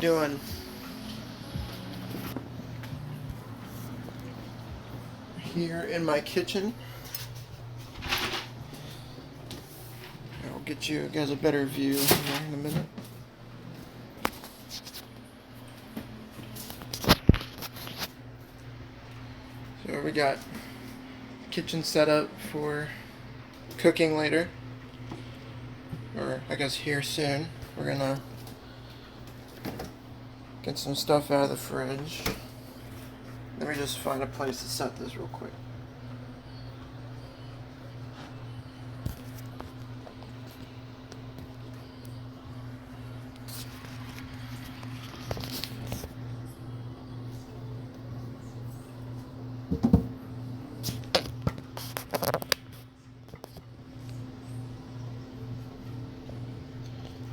doing? Here in my kitchen. I'll get you guys a better view here in a minute. So we got kitchen set up for cooking later, or I guess here soon. We're gonna get some stuff out of the fridge. Let me just find a place to set this real quick.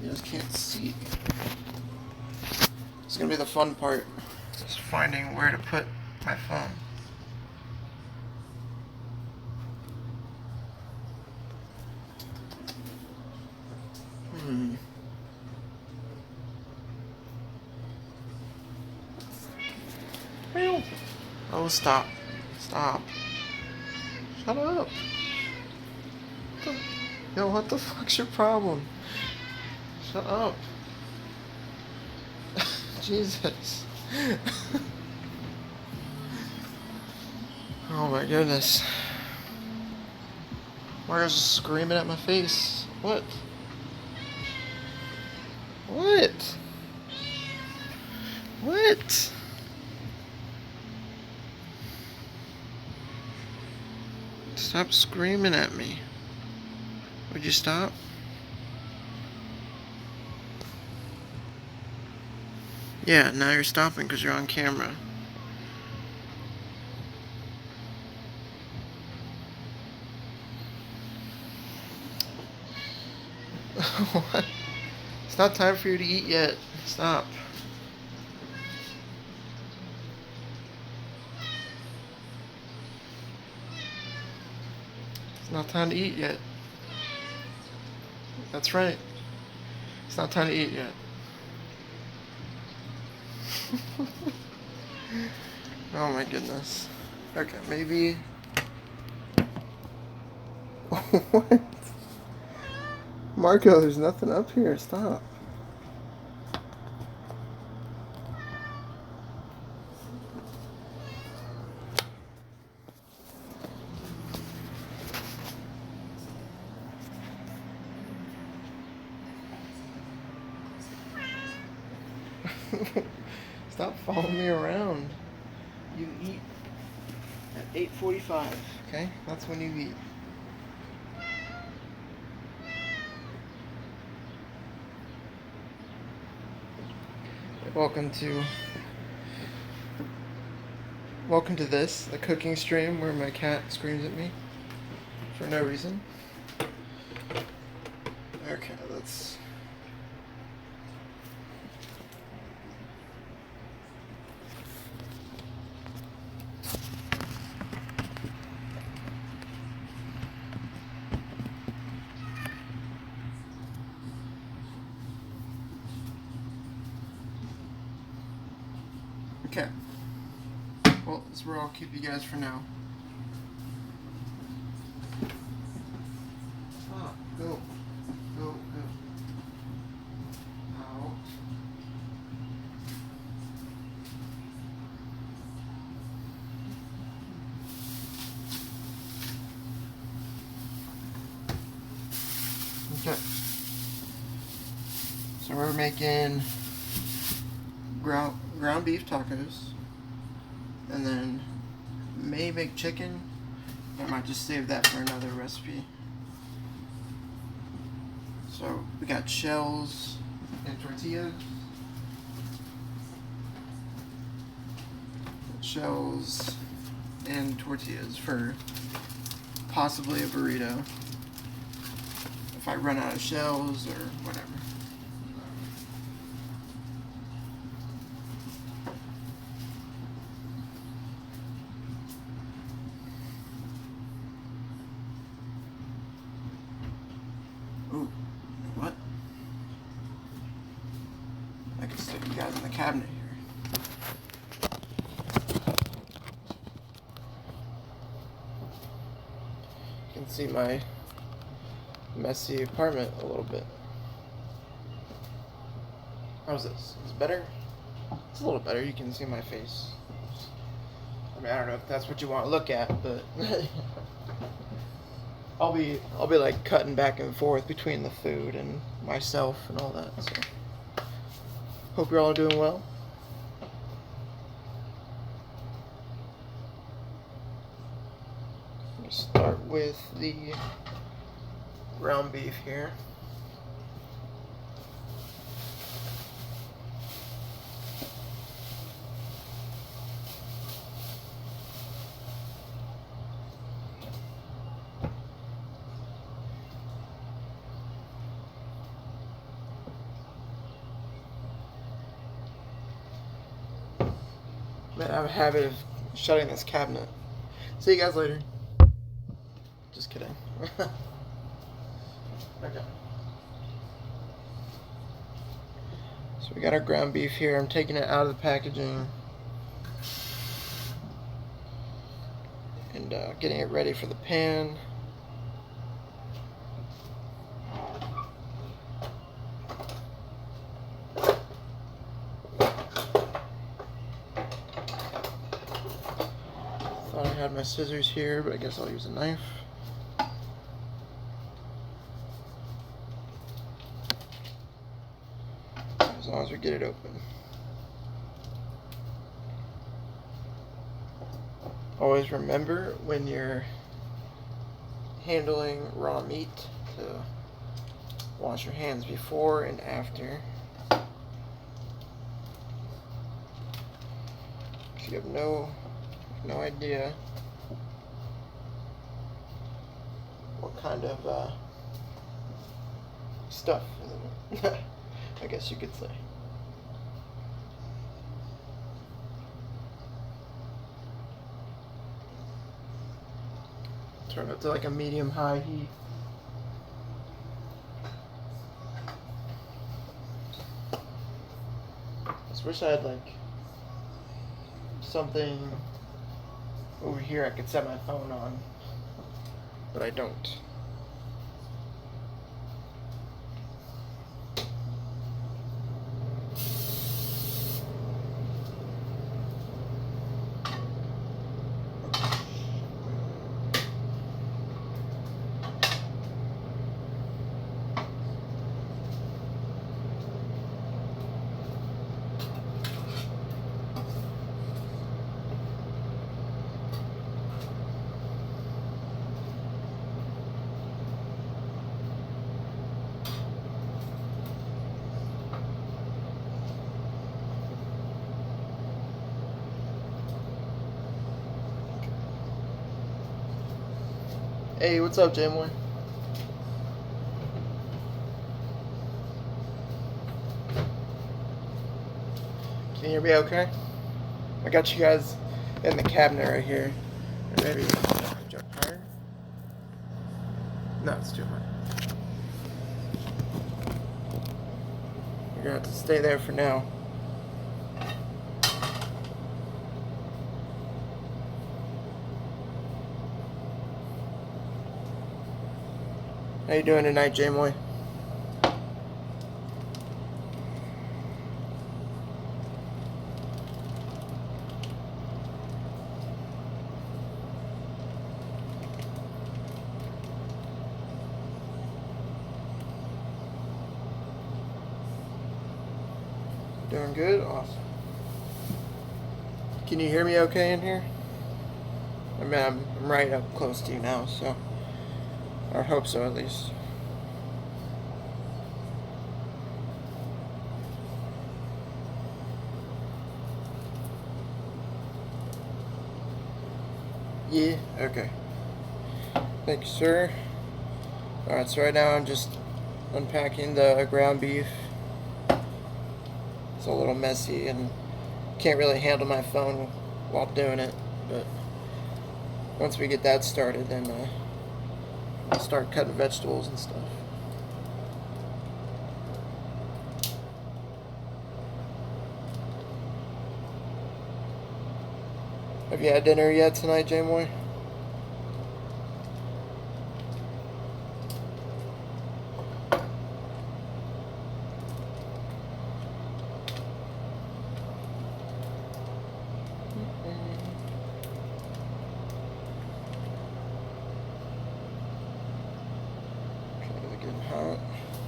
You just can't see. It's gonna be the fun part, just finding where to put my phone. Oh, stop. Stop. Shut up. Yo, what the fuck's your problem? Shut up. Jesus. Oh my goodness. Mario's just screaming at my face. What? What? What? Stop screaming at me. Would you stop? Yeah, now you're stopping because you're on camera. What? It's not time for you to eat yet. Stop. It's not time to eat yet. That's right. It's not time to eat yet. Oh my goodness. Okay, maybe... What? Marco, there's nothing up here. Stop. Stop following me around. You eat at 8:45, okay? That's when you eat. Welcome to this, the cooking stream where my cat screams at me for no reason. Okay, let's... Okay. Well, this is where I'll keep you guys for now. Ah, go. Go. Out. Okay. So we're making ground beef tacos, and then may make chicken. I might just save that for another recipe. So we got shells and tortillas. Shells and tortillas for possibly a burrito if I run out of shells or whatever. Ooh, what? I can stick you guys have in the cabinet here. You can see my messy apartment a little bit. How's this? Is it better? It's a little better. You can see my face. I mean, I don't know if that's what you want to look at, but I'll be like cutting back and forth between the food and myself and all that. So hope you're all doing well. I'm gonna start with the ground beef here. Man, I have a habit of shutting this cabinet. See you guys later. Just kidding. Okay. So we got our ground beef here. I'm taking it out of the packaging and getting it ready for the pan. Thought I had my scissors here, but I guess I'll use a knife. As long as we get it open. Always remember when you're handling raw meat to wash your hands before and after. You have no idea what kind of stuff is in it. I guess you could say. Turn it to like a medium-high heat. Just wish I had like something over here I could set my phone on, but I don't. Hey, what's up, Jamboy? Can you hear me okay? I got you guys in the cabinet right here. Or maybe jump higher? No, it's too high. You're gonna have to stay there for now. How you doing tonight, Jamoy? Doing good? Awesome. Can you hear me okay in here? I mean, I'm right up close to you now, so... Or hope so, at least. Yeah, okay. Thank you, sir. Alright, so right now I'm just unpacking the ground beef. It's a little messy and can't really handle my phone while doing it, but once we get that started, then I'll start cutting vegetables and stuff. Have you had dinner yet tonight, J-Moy?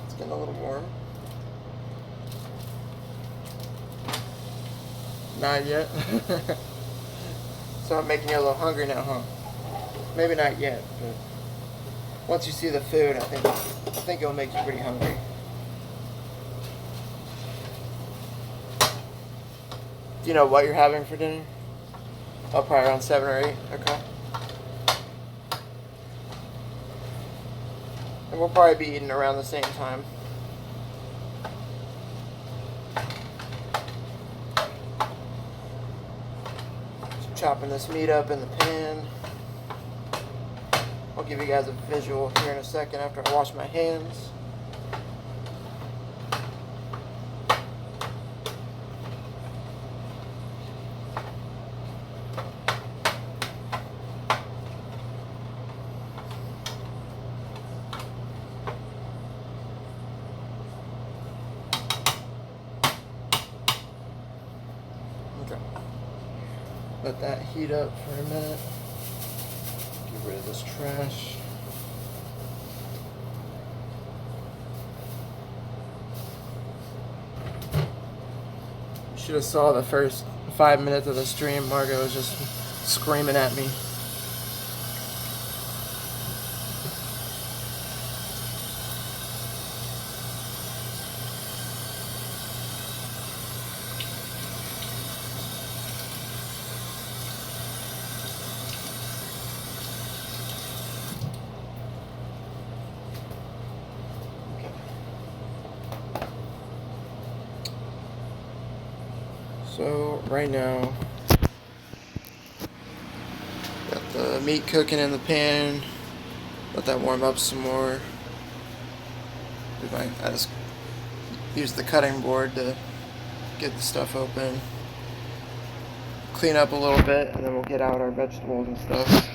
It's getting a little warm. Not yet. So I'm making you a little hungry now, huh? Maybe not yet, but once you see the food, I think it'll make you pretty hungry. Do you know what you're having for dinner? Oh, probably around 7 or 8. Okay. And we'll probably be eating around the same time. Just chopping this meat up in the pan. I'll give you guys a visual here in a second after I wash my hands. Let that heat up for a minute. Get rid of this trash. You should have saw the first 5 minutes of the stream. Margo was just screaming at me. So right now, got the meat cooking in the pan. Let that warm up some more. I just use the cutting board to get the stuff open. Clean up a little bit, and then we'll get out our vegetables and stuff.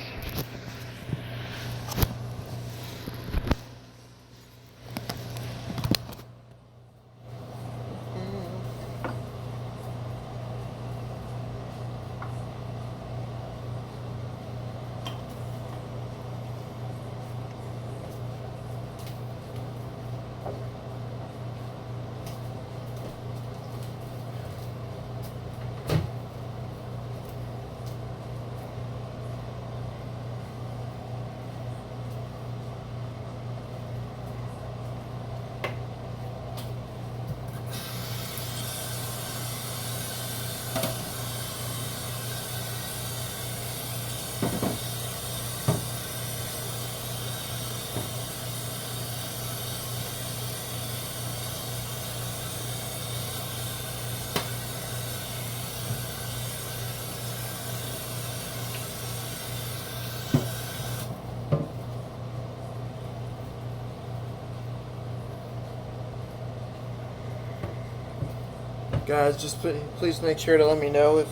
Guys, just please make sure to let me know if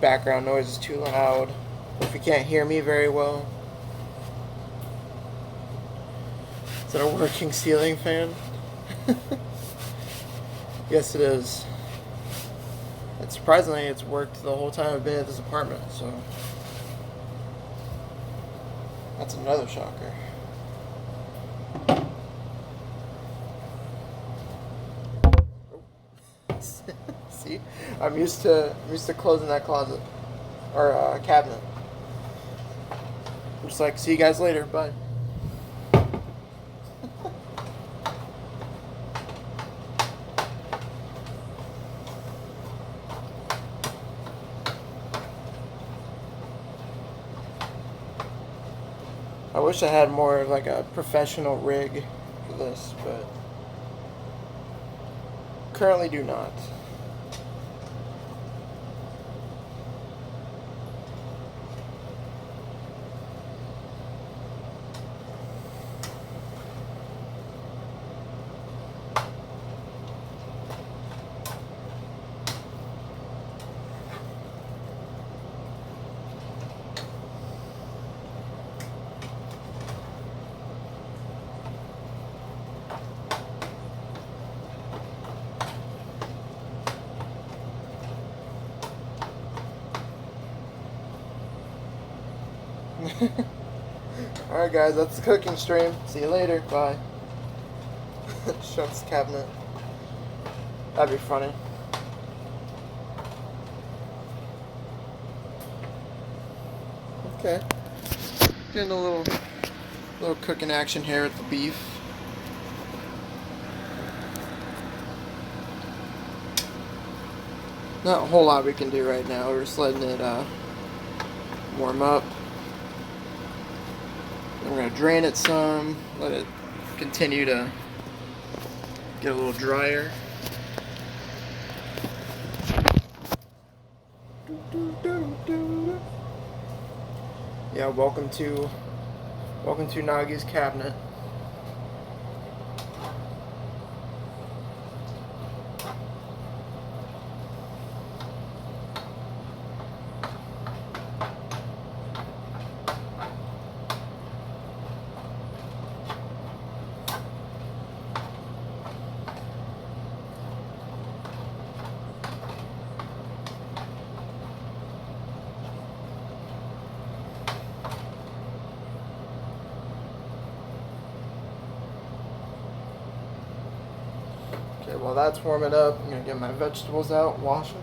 background noise is too loud, or if you can't hear me very well. Is that a working ceiling fan? Yes, it is. And surprisingly, it's worked the whole time I've been at this apartment, so that's another shocker. See, I'm used to closing that closet or cabinet. I'm just like, see you guys later, bye. I wish I had more of like a professional rig for this, but currently do not. Alright guys, that's the cooking stream. See you later. Bye. Shucks cabinet. That'd be funny. Okay. Getting a little cooking action here with the beef. Not a whole lot we can do right now. We're just letting it warm up. Then we're going to drain it some, let it continue to get a little drier. Yeah, welcome to Nagi's cabinet. Okay, while that's warming up, I'm going to get my vegetables out, wash them.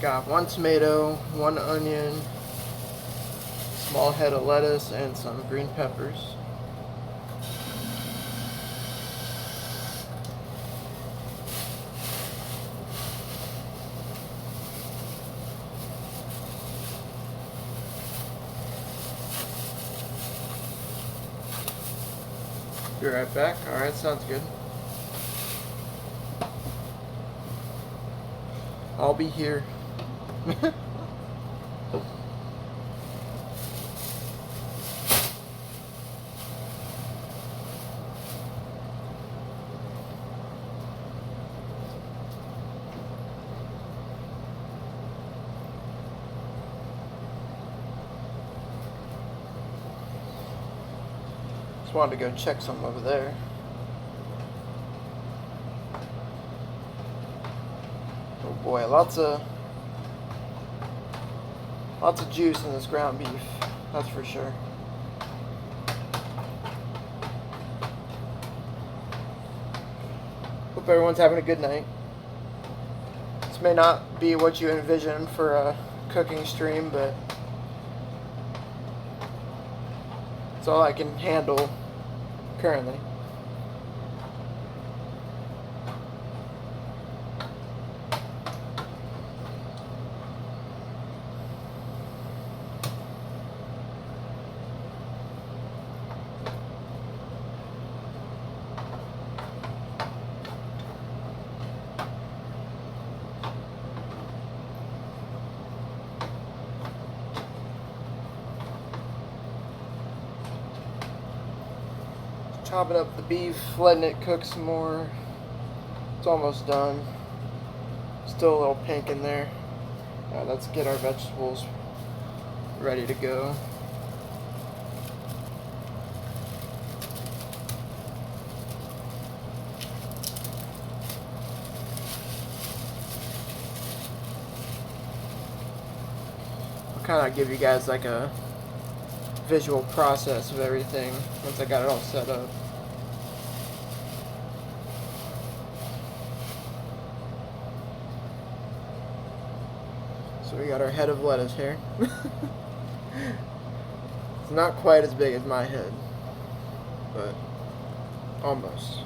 Got 1 tomato, 1 onion, small head of lettuce, and some green peppers. Be right back. Alright, sounds good. I'll be here. Just wanted to go check some over there. Oh boy, lots of juice in this ground beef, that's for sure. Hope everyone's having a good night. This may not be what you envision for a cooking stream, but it's all I can handle currently. Chopping up the beef, letting it cook some more. It's almost done. Still a little pink in there. Alright, let's get our vegetables ready to go. I'll kind of give you guys like a visual process of everything once I got it all set up. So we got our head of lettuce here. It's not quite as big as my head, but almost.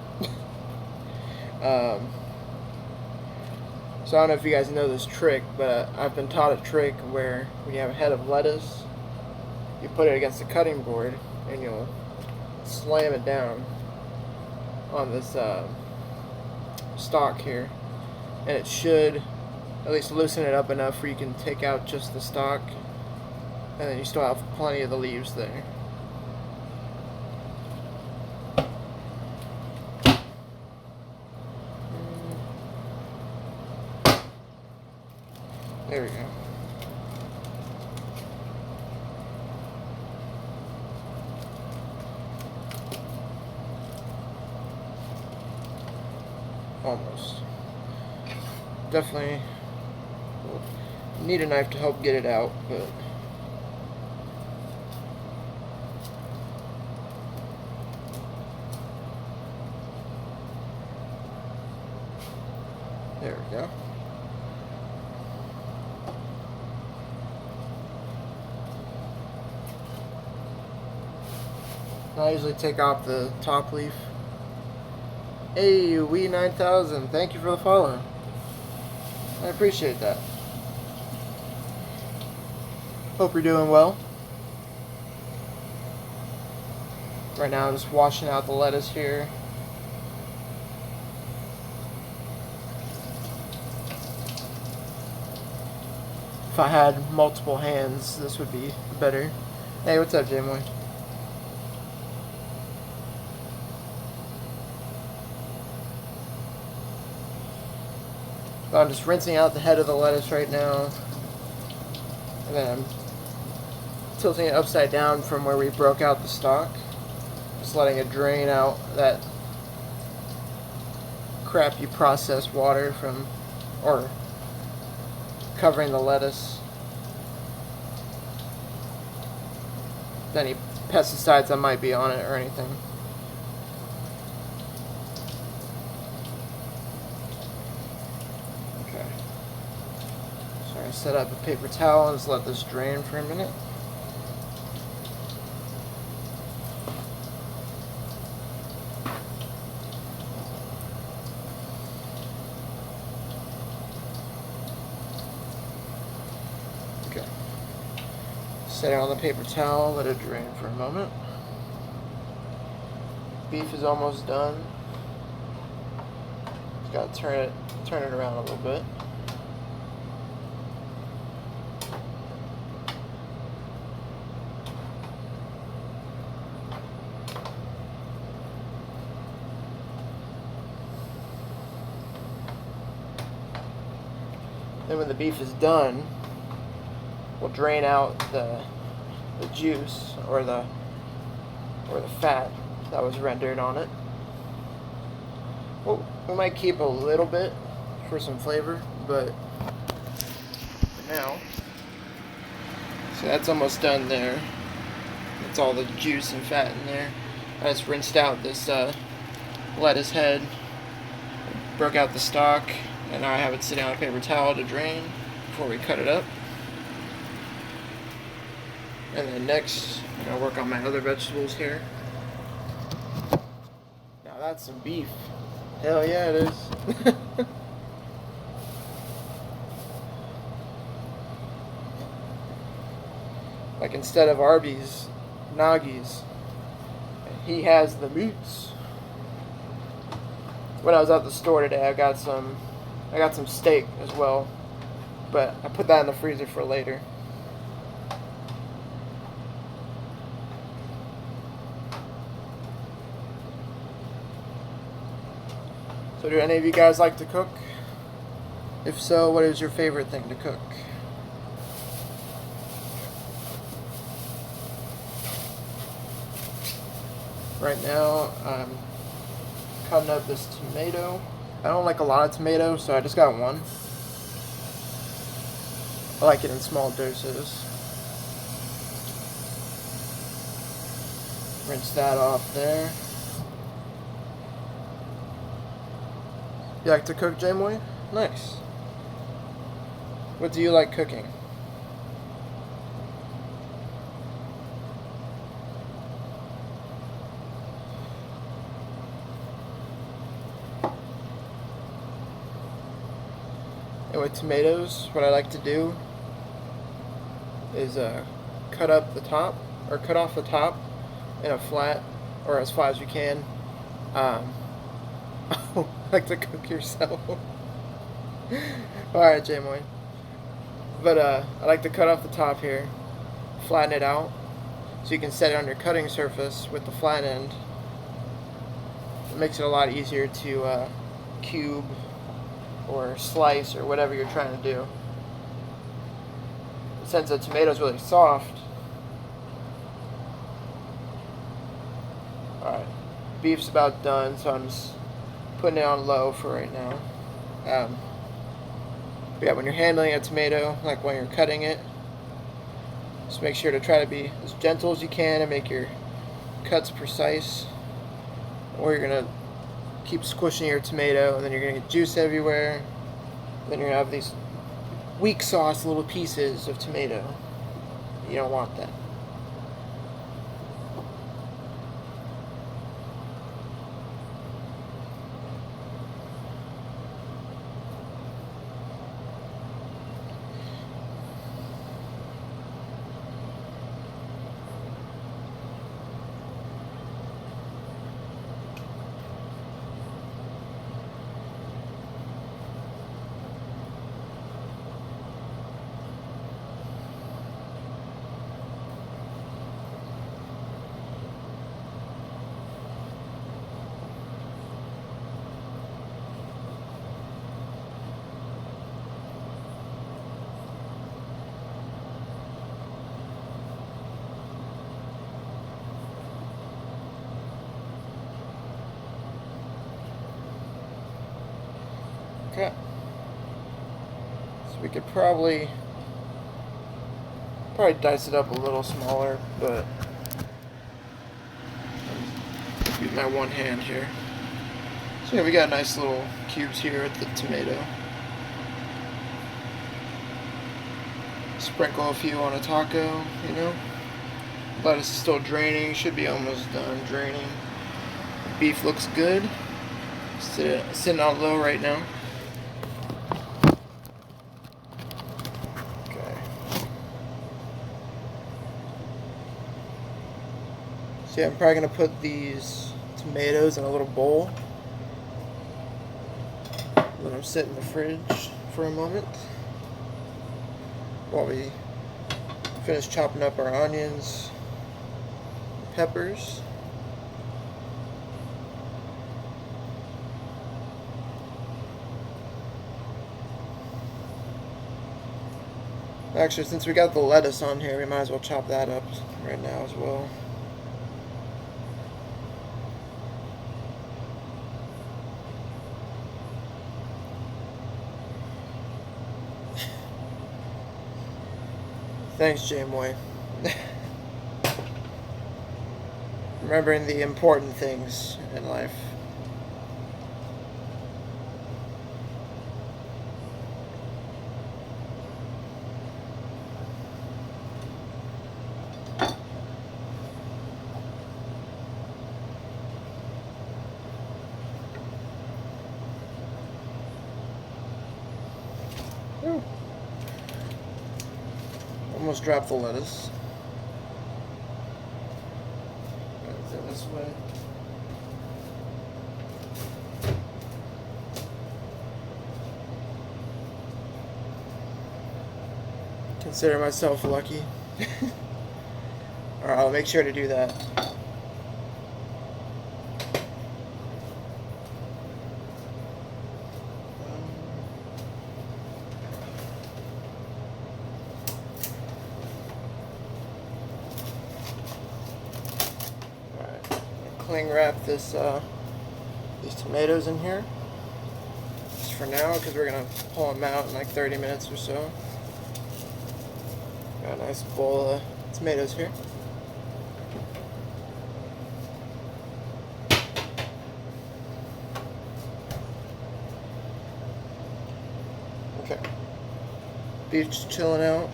So I don't know if you guys know this trick, but I've been taught a trick where when you have a head of lettuce, you put it against the cutting board and you'll slam it down on this stalk here, and it should at least loosen it up enough where you can take out just the stalk, and then you still have plenty of the leaves there. There we go. Almost. Definitely need a knife to help get it out, but there we go. I usually take off the top leaf. Hey, Wee9000, thank you for the follow. I appreciate that. Hope you're doing well. Right now I'm just washing out the lettuce here. If I had multiple hands, this would be better. Hey, what's up, Jamie? I'm just rinsing out the head of the lettuce right now. And then I'm tilting it upside down from where we broke out the stalk. Just letting it drain out that crappy processed water from, or covering the lettuce. Any pesticides that might be on it or anything. Set up a paper towel and just let this drain for a minute. Okay. Set it on the paper towel, let it drain for a moment. Beef is almost done. Just gotta turn it around a little bit. Then when the beef is done, we'll drain out the juice or the fat that was rendered on it. Well, we might keep a little bit for some flavor, but for now, so that's almost done there. That's all the juice and fat in there. I just rinsed out this lettuce head, broke out the stalk, and now I have it sitting on a paper towel to drain before we cut it up. And then next, I'm going to work on my other vegetables here. Now that's some beef. Hell yeah, it is. Like instead of Arby's, Nagi's, he has the meats. When I was at the store today, I got some steak as well, but I put that in the freezer for later. So do any of you guys like to cook? If so, what is your favorite thing to cook? Right now, I'm cutting up this tomato. I don't like a lot of tomato, so I just got one. I like it in small doses. Rinse that off there. You like to cook, Jamoy? Nice. What do you like cooking? And with tomatoes, what I like to do is cut up the top, or cut off the top in a flat, or as flat as you can. Like to cook yourself. Alright, Jamoy. But I like to cut off the top here, flatten it out, so you can set it on your cutting surface with the flat end. It makes it a lot easier to cube or slice or whatever you're trying to do. since the tomato's really soft. Alright, beef's about done, so I'm just putting it on low for right now. But yeah, when you're handling a tomato, like when you're cutting it, just make sure to try to be as gentle as you can and make your cuts precise, or you're going to keep squishing your tomato and then you're going to get juice everywhere. Then you're going to have these weak sauce little pieces of tomato. You don't want that. Okay. So we could probably dice it up a little smaller, but use my one hand here. So yeah, we got nice little cubes here with the tomato. Sprinkle a few on a taco, you know. Lettuce is still draining, should be almost done draining. Beef looks good. Sitting on low right now. So yeah, I'm probably going to put these tomatoes in a little bowl. Let them sit in the fridge for a moment while we finish chopping up our onions, peppers. Actually, since we got the lettuce on here, we might as well chop that up right now as well. Thanks, Jameway. Remembering the important things in life. Ooh. Almost dropped the lettuce. Go this way. Consider myself lucky. Alright, I'll make sure to do that. Cling wrap these tomatoes in here just for now, because we're gonna pull them out in like 30 minutes or so. Got a nice bowl of tomatoes here. Okay, beef's chilling out.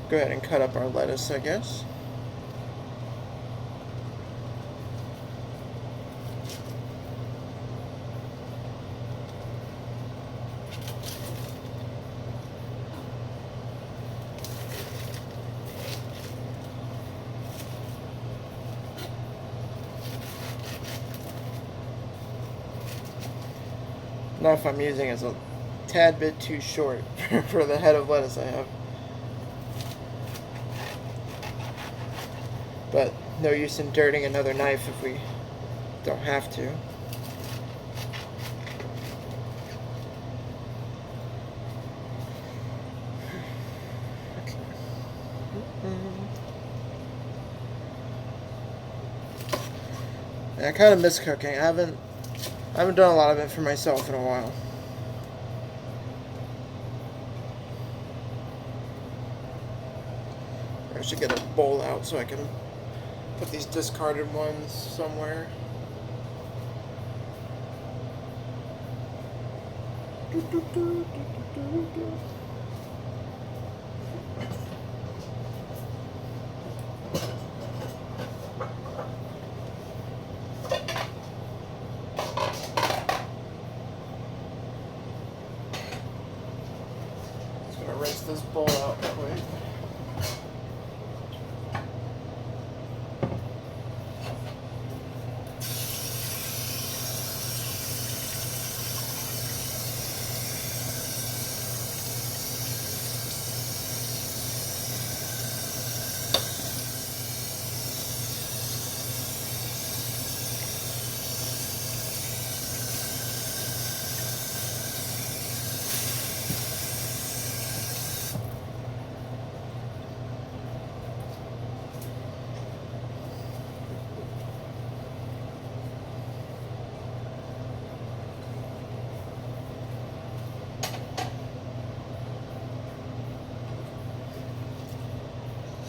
Go ahead and cut up our lettuce, I guess. Knife I'm using is a tad bit too short for the head of lettuce I have. But no use in dirtying another knife if we don't have to. And I kind of miss cooking. I haven't done a lot of it for myself in a while. I should get a bowl out so I can put these discarded ones somewhere. Just gonna rinse this bowl out quick.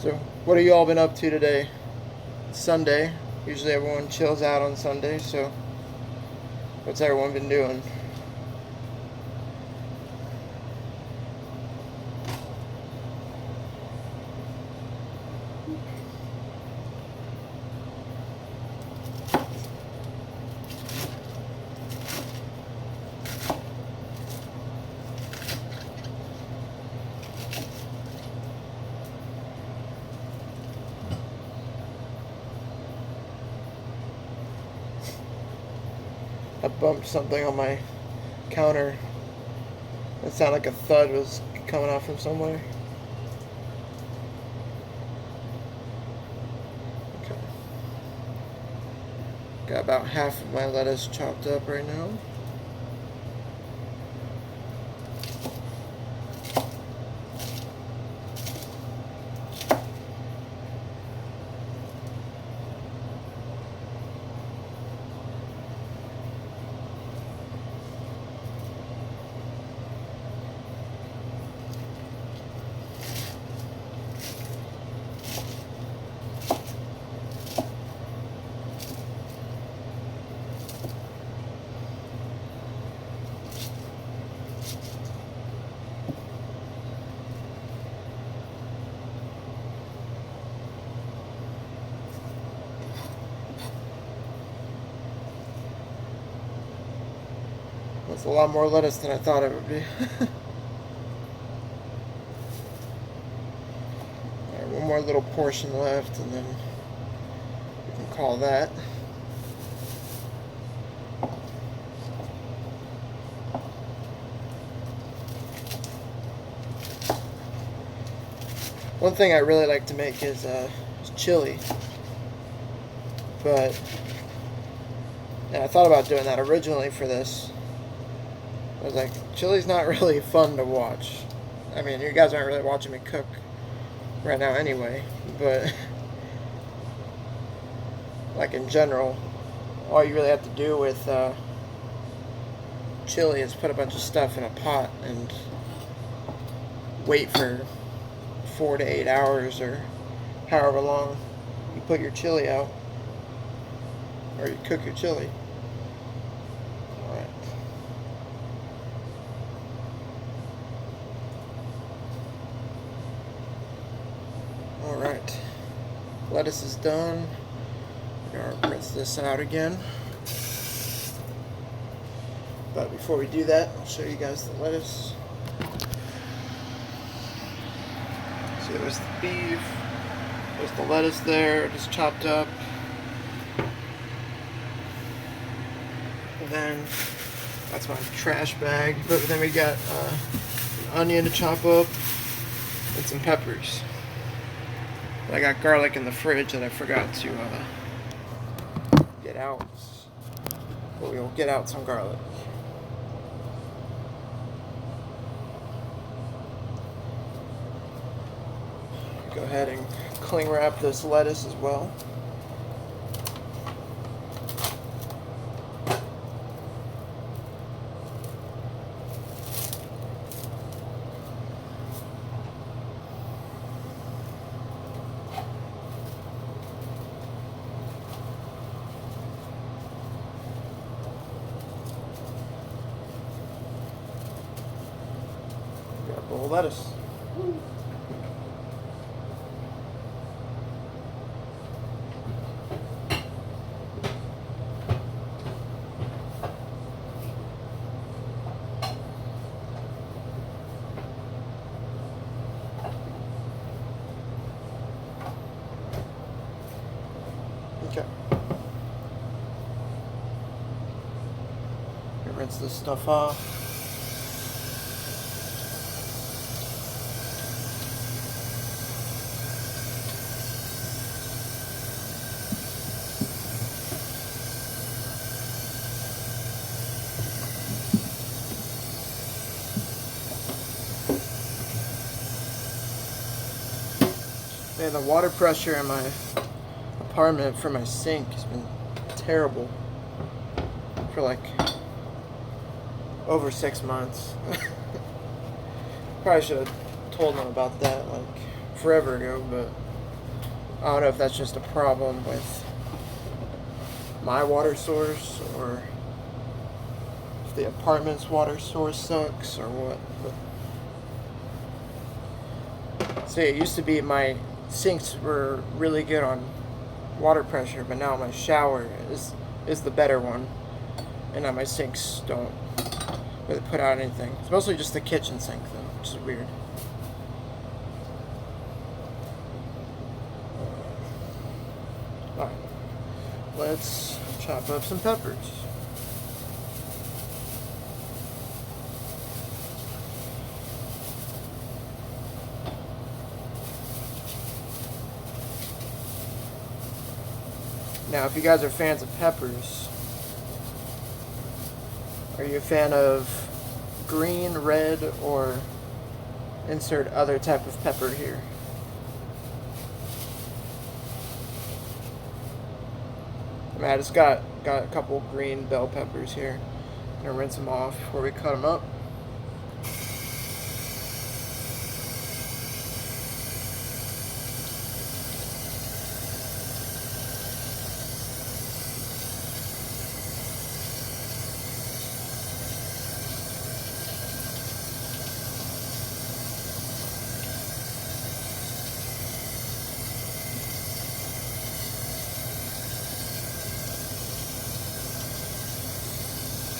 So, what have you all been up to today? It's Sunday. Usually everyone chills out on Sunday, so what's everyone been doing? I bumped something on my counter. It sounded like a thud was coming out from somewhere. Okay. Got about half of my lettuce chopped up right now. That's a lot more lettuce than I thought it would be. Alright, one more little portion left, and then we can call that. One thing I really like to make is chili. But yeah, I thought about doing that originally for this. I was like, chili's not really fun to watch. I mean, you guys aren't really watching me cook right now anyway, but like in general, all you really have to do with chili is put a bunch of stuff in a pot and wait for 4 to 8 hours or however long you put your chili out, or you cook your chili. Alright, lettuce is done. We're going to rinse this out again. But before we do that, I'll show you guys the lettuce. So there's the beef, there's the lettuce there, just chopped up. And then, that's my trash bag. But then we got an onion to chop up and some peppers. I got garlic in the fridge that I forgot to get out. But we will get out some garlic. Go ahead and cling wrap this lettuce as well. lettuce. Okay. Rinse this stuff off. Man, the water pressure in my apartment for my sink has been terrible for like over 6 months. Probably should have told them about that like forever ago, but I don't know if that's just a problem with my water source or if the apartment's water source sucks or what. But see, it used to be my sinks were really good on water pressure, but now my shower is the better one, and now my sinks don't really put out anything. It's mostly just the kitchen sink though, which is weird. Alright, let's chop up some peppers. Now, if you guys are fans of peppers, are you a fan of green, red, or insert other type of pepper here? I just got a couple green bell peppers here. I'm gonna rinse them off before we cut them up.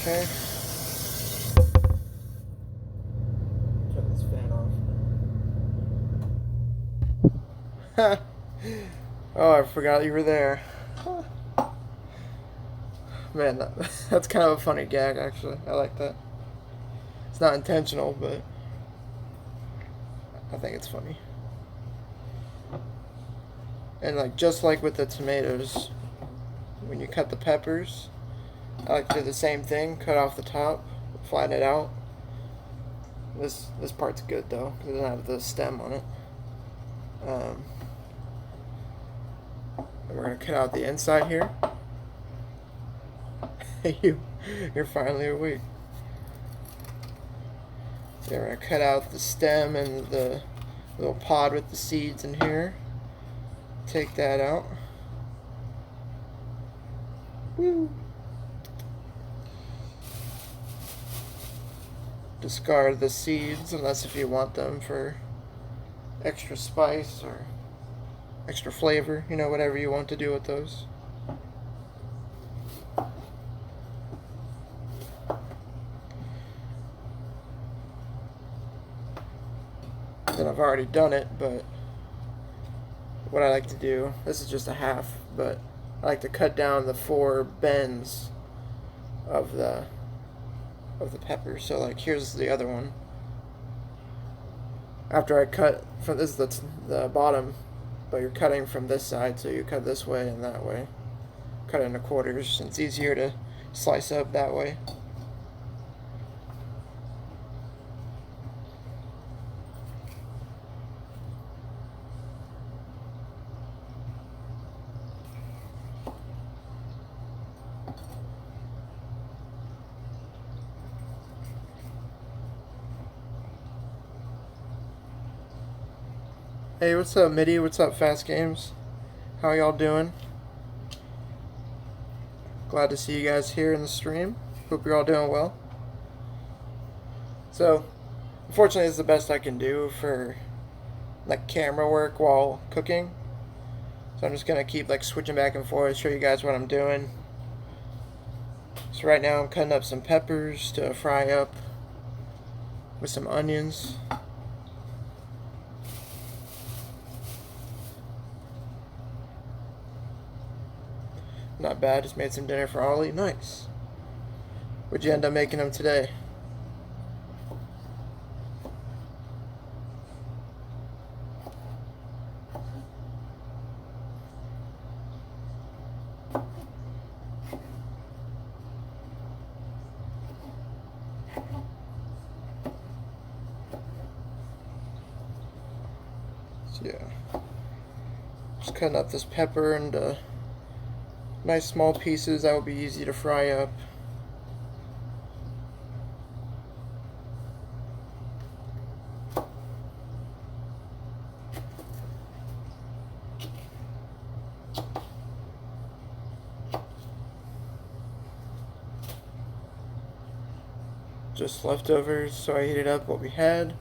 Okay. Turn this fan off. Oh, I forgot you were there. Man, that's kind of a funny gag, actually. I like that. It's not intentional, but I think it's funny. And like just like with the tomatoes, when you cut the peppers, I like to do the same thing, cut off the top, flatten it out. This part's good though, because it doesn't have the stem on it. And we're going to cut out the inside here. You're finally awake. So we're going to cut out the stem and the little pod with the seeds in here. Take that out. Woo! Discard the seeds unless if you want them for extra spice or extra flavor, you know, whatever you want to do with those. Then I've already done it, but what I like to do, this is just a half, but I like to cut down the 4 bends of the pepper. So like here's the other one. After I cut from this is the bottom, but you're cutting from this side, so you cut this way and that way. Cut it into quarters. It's easier to slice up that way. Hey, what's up, Midi? What's up, Fast Games? How y'all doing? Glad to see you guys here in the stream. Hope you're all doing well. So, Unfortunately, it's the best I can do for like camera work while cooking. So I'm just gonna keep like switching back and forth, show you guys what I'm doing. So right now I'm cutting up some peppers to fry up with some onions. Not bad, just made some dinner for Ollie. Nice. What'd you end up making them today? So yeah, just cutting up this pepper into nice small pieces that will be easy to fry up. Just leftovers, so I heated up what we had.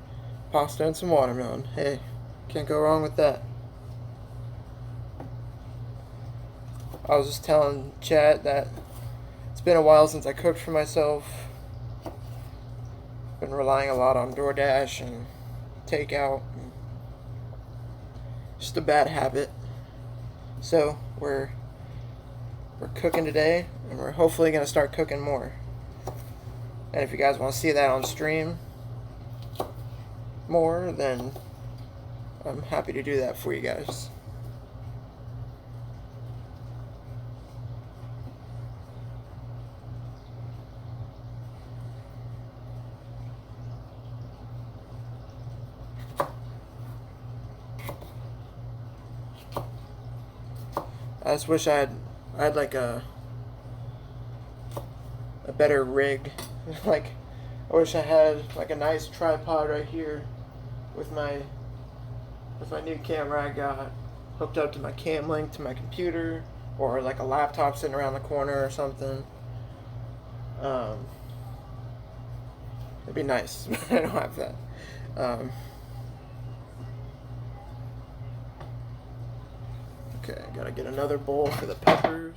Pasta and some watermelon. Hey, can't go wrong with that. I was just telling chat that it's been a while since I cooked for myself. Been relying a lot on DoorDash and takeout. Just a bad habit. So we're cooking today, and we're hopefully gonna start cooking more. And if you guys want to see that on stream more, then I'm happy to do that for you guys. I just wish I had like a better rig. Like, I wish I had like a nice tripod right here with my new camera I got hooked up to my cam link to my computer, or like a laptop sitting around the corner or something. It'd be nice, but I don't have that. Okay, gotta get another bowl for the peppers.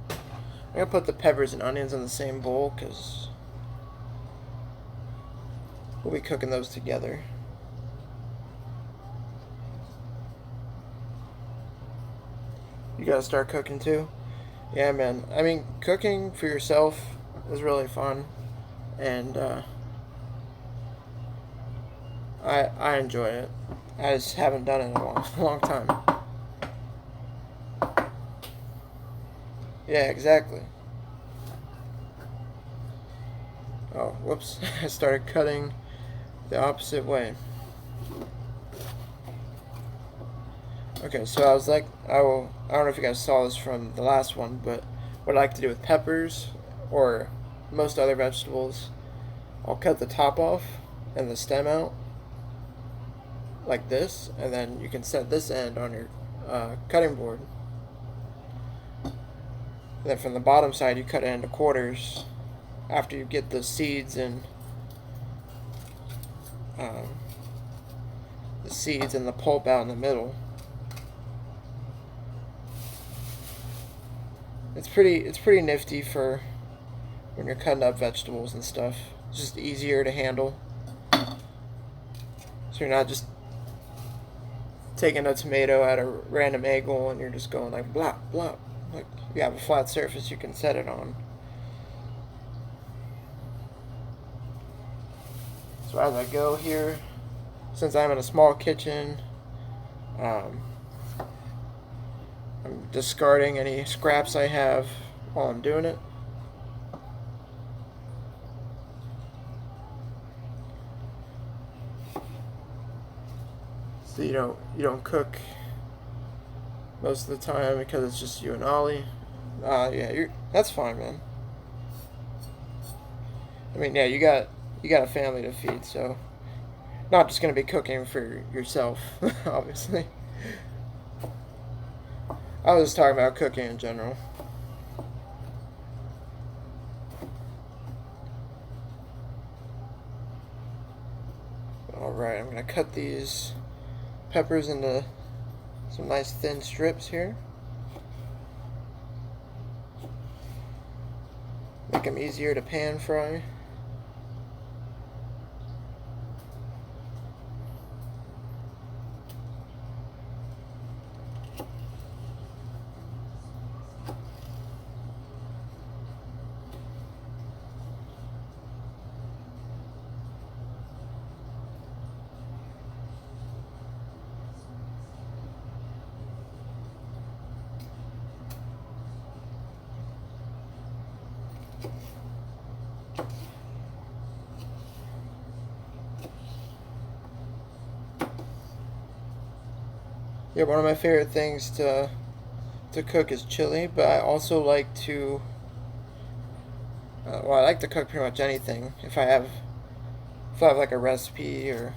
I'm gonna put the peppers and onions in the same bowl because we'll be cooking those together. You gotta start cooking too? Yeah, man. I mean, cooking for yourself is really fun, and I enjoy it. I just haven't done it in a long time. Yeah, exactly. Oh, whoops. I started cutting the opposite way. Okay, so I was like, I don't know if you guys saw this from the last one, but what I like to do with peppers, or most other vegetables, I'll cut the top off and the stem out, like this, and then you can set this end on your cutting board. And then from the bottom side, you cut it into quarters after you get the seeds and the pulp out in the middle. It's pretty nifty for when you're cutting up vegetables and stuff. It's just easier to handle. So you're not just taking a tomato at a random angle and you're just going like blop, blop. Like, you have a flat surface you can set it on. So as I go here, since I'm in a small kitchen, I'm discarding any scraps I have while I'm doing it. So you don't cook most of the time because it's just you and Ollie. Yeah, that's fine, man. I mean, yeah, you got a family to feed, so not just gonna be cooking for yourself, obviously. I was just talking about cooking in general. cut these peppers into some nice thin strips here. Make them easier to pan fry. Yeah, one of my favorite things to cook is chili, but I also like to well, I like to cook pretty much anything. If I have like a recipe, or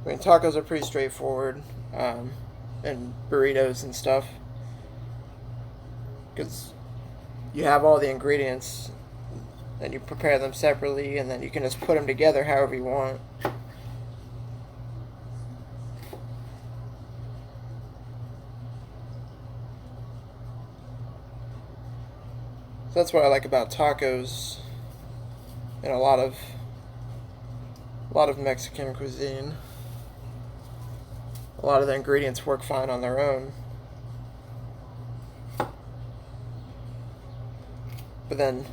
I mean, tacos are pretty straightforward, and burritos and stuff, because you have all the ingredients and you prepare them separately, and then you can just put them together however you want. So that's what I like about tacos and a lot of Mexican cuisine. A lot of the ingredients work fine on their own, but then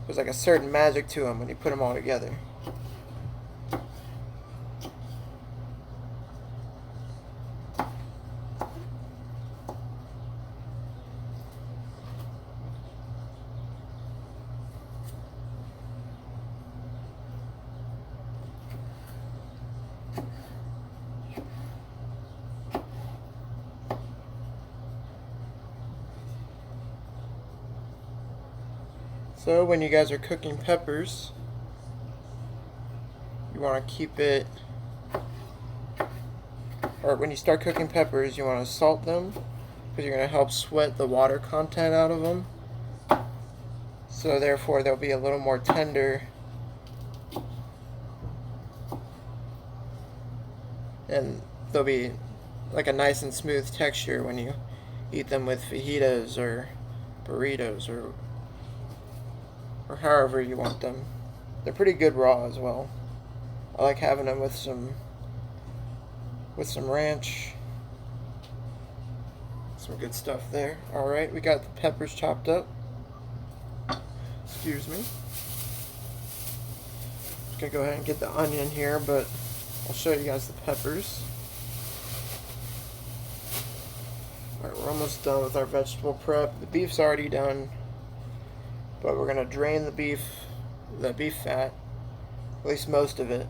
there's like a certain magic to them when you put them all together. So when you guys are cooking peppers, you want to keep it, or when you start cooking peppers, you want to salt them, because you're going to help sweat the water content out of them. So therefore they'll be a little more tender and they'll be like a nice and smooth texture when you eat them with fajitas or burritos or however you want them. They're pretty good raw as well. I like having them with some ranch. Some good stuff there. Alright, we got the peppers chopped up. Excuse me. Just gonna go ahead and get the onion here, but I'll show you guys the peppers. Alright, we're almost done with our vegetable prep. The beef's already done, but we're gonna drain the beef fat, at least most of it,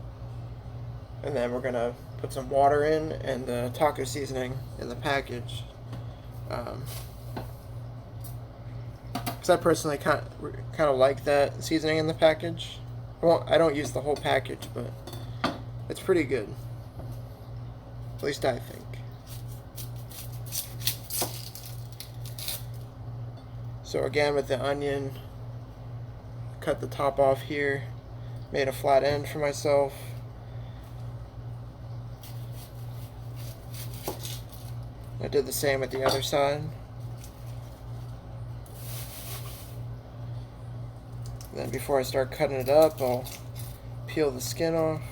and then we're gonna put some water in and the taco seasoning in the package. Because I personally kind of like that seasoning in the package. Well, I don't use the whole package, but it's pretty good. At least I think. So again, with the onion, cut the top off here, made a flat end for myself. I did the same with the other side. Then before I start cutting it up, I'll peel the skin off.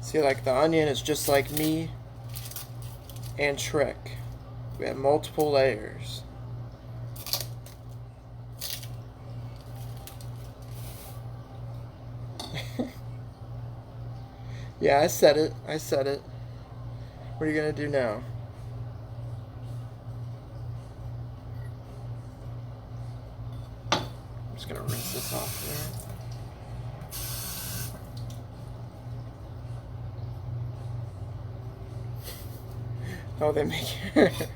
See, like the onion is just like me and Shrek. We have multiple layers. Yeah, I said it. What are you gonna do now? I'm just gonna rinse this off there. Oh, they make it.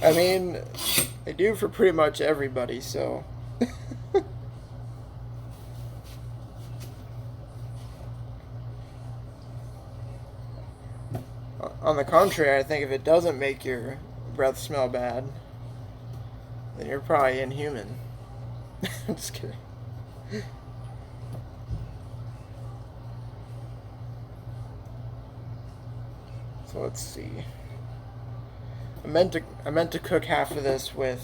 I mean, they do for pretty much everybody, so. On the contrary, I think if it doesn't make your breath smell bad, then you're probably inhuman. I'm just kidding. So let's see. I meant to cook half of this with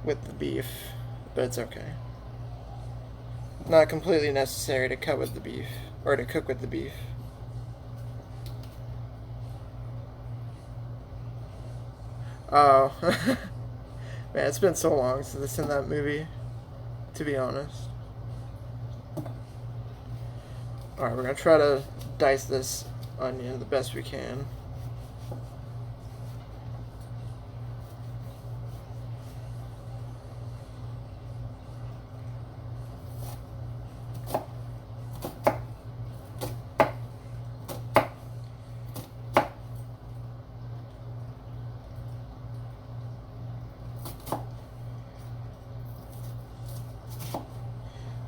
the beef, but it's okay. Not completely necessary to cut with the beef, or to cook with the beef. Oh, man, it's been so long since I've seen that movie, to be honest. Alright, we're gonna try to dice this onion the best we can.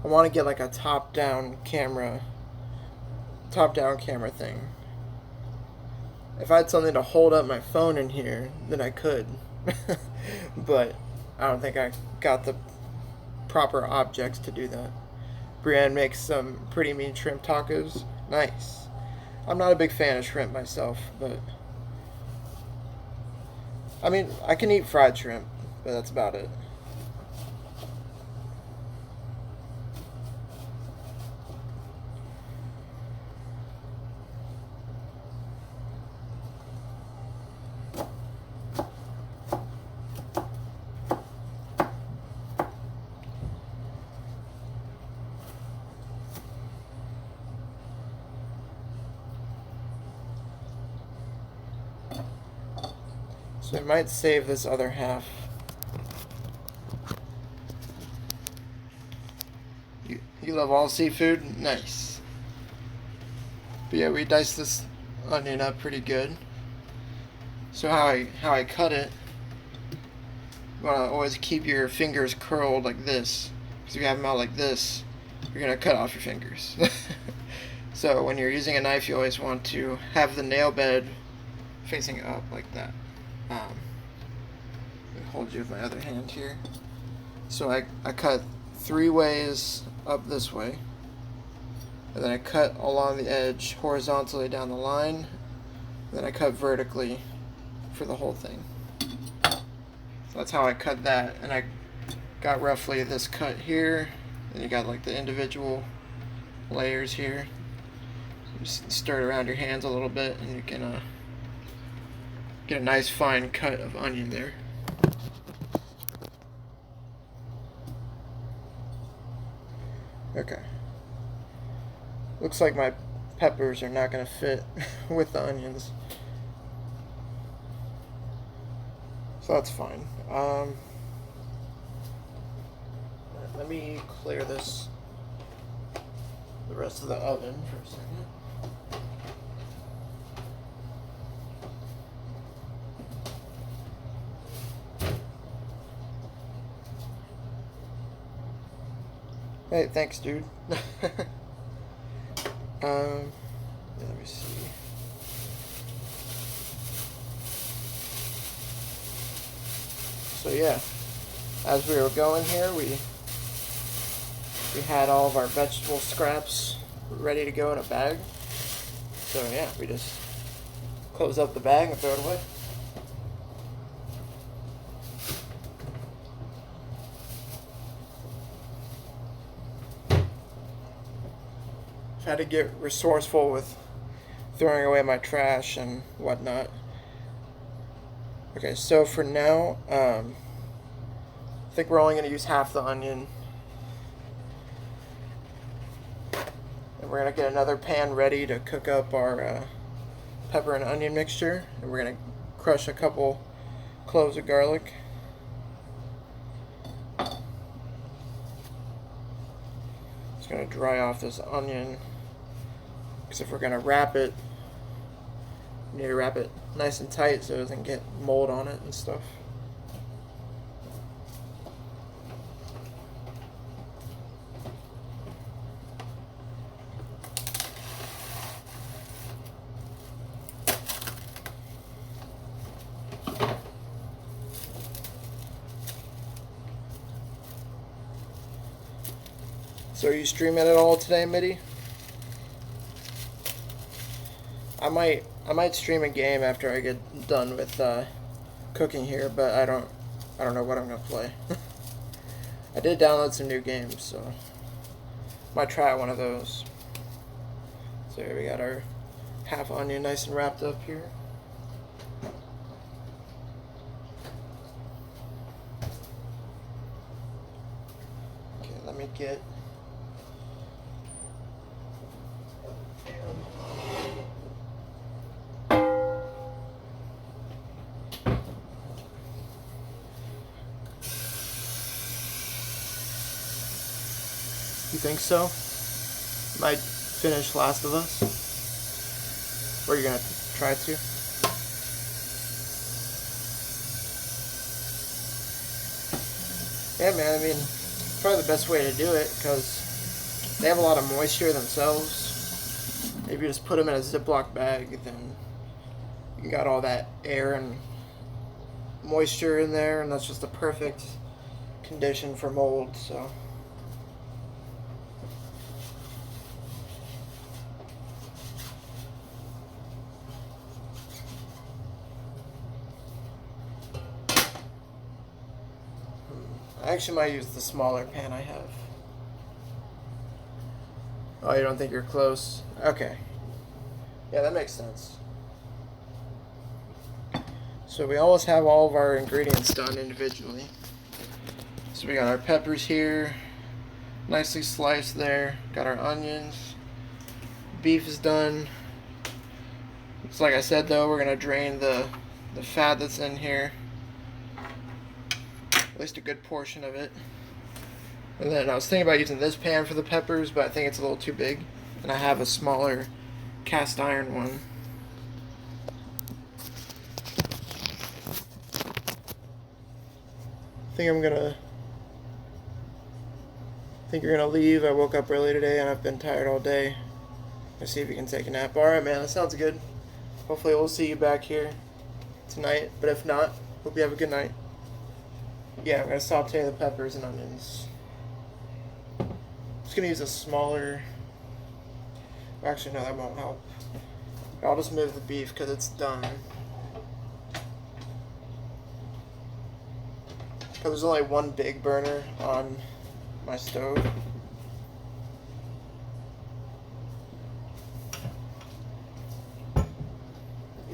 I want to get like a top-down camera thing. If I had something to hold up my phone in here, then I could. But I don't think I got the proper objects to do that. Brienne makes some pretty mean shrimp tacos. Nice. I'm not a big fan of shrimp myself, but I mean, I can eat fried shrimp, but that's about it. So I might save this other half. You love all seafood? Nice. But yeah, we diced this onion up pretty good. So how I cut it, you want to always keep your fingers curled like this. Because if you have them out like this, you're going to cut off your fingers. So when you're using a knife, you always want to have the nail bed facing up like that. Hold you with my other hand here. So I cut 3 ways up this way, and then I cut along the edge horizontally down the line, and then I cut vertically for the whole thing. So that's how I cut that, and I got roughly this cut here, and you got like the individual layers here. So just stir it around your hands a little bit, and you can get a nice fine cut of onion there. Okay. Looks like my peppers are not going to fit with the onions. So that's fine. Let me clear the rest of the oven for a second. Hey, thanks, dude. Let me see. So yeah, as we were going here, we had all of our vegetable scraps ready to go in a bag. So yeah, we just close up the bag and throw it away. Had to get resourceful with throwing away my trash and whatnot. Okay, so for now, I think we're only going to use half the onion. And we're going to get another pan ready to cook up our pepper and onion mixture. And we're going to crush a couple cloves of garlic. Just going to dry off this onion. Because if we're going to wrap it, we need to wrap it nice and tight so it doesn't get mold on it and stuff. So are you streaming at all today, Mitty? I might stream a game after I get done with cooking here, but I don't know what I'm gonna play. I did download some new games, so might try one of those. So here we got our half onion nice and wrapped up here. Okay, let me get You think so? Might finish Last of Us? Or are you gonna try to? Yeah, man, I mean, probably the best way to do it, because they have a lot of moisture themselves. If you just put them in a Ziploc bag, then you got all that air and moisture in there, and that's just the perfect condition for mold, so. I actually might use the smaller pan I have. Oh, you don't think you're close? Okay. Yeah, that makes sense. So we always have all of our ingredients done individually. So we got our peppers here, nicely sliced there. Got our onions. Beef is done. It's like I said though, we're gonna drain the fat that's in here. At least a good portion of it. And then I was thinking about using this pan for the peppers, but I think it's a little too big. And I have a smaller cast iron one. I think you're gonna leave. I woke up early today and I've been tired all day. Let's see if you can take a nap. Alright, man, that sounds good. Hopefully we'll see you back here tonight. But if not, hope you have a good night. Yeah, I'm gonna saute the peppers and onions. Just gonna use a smaller. Actually, no, that won't help. I'll just move the beef because it's done. Because there's only one big burner on my stove.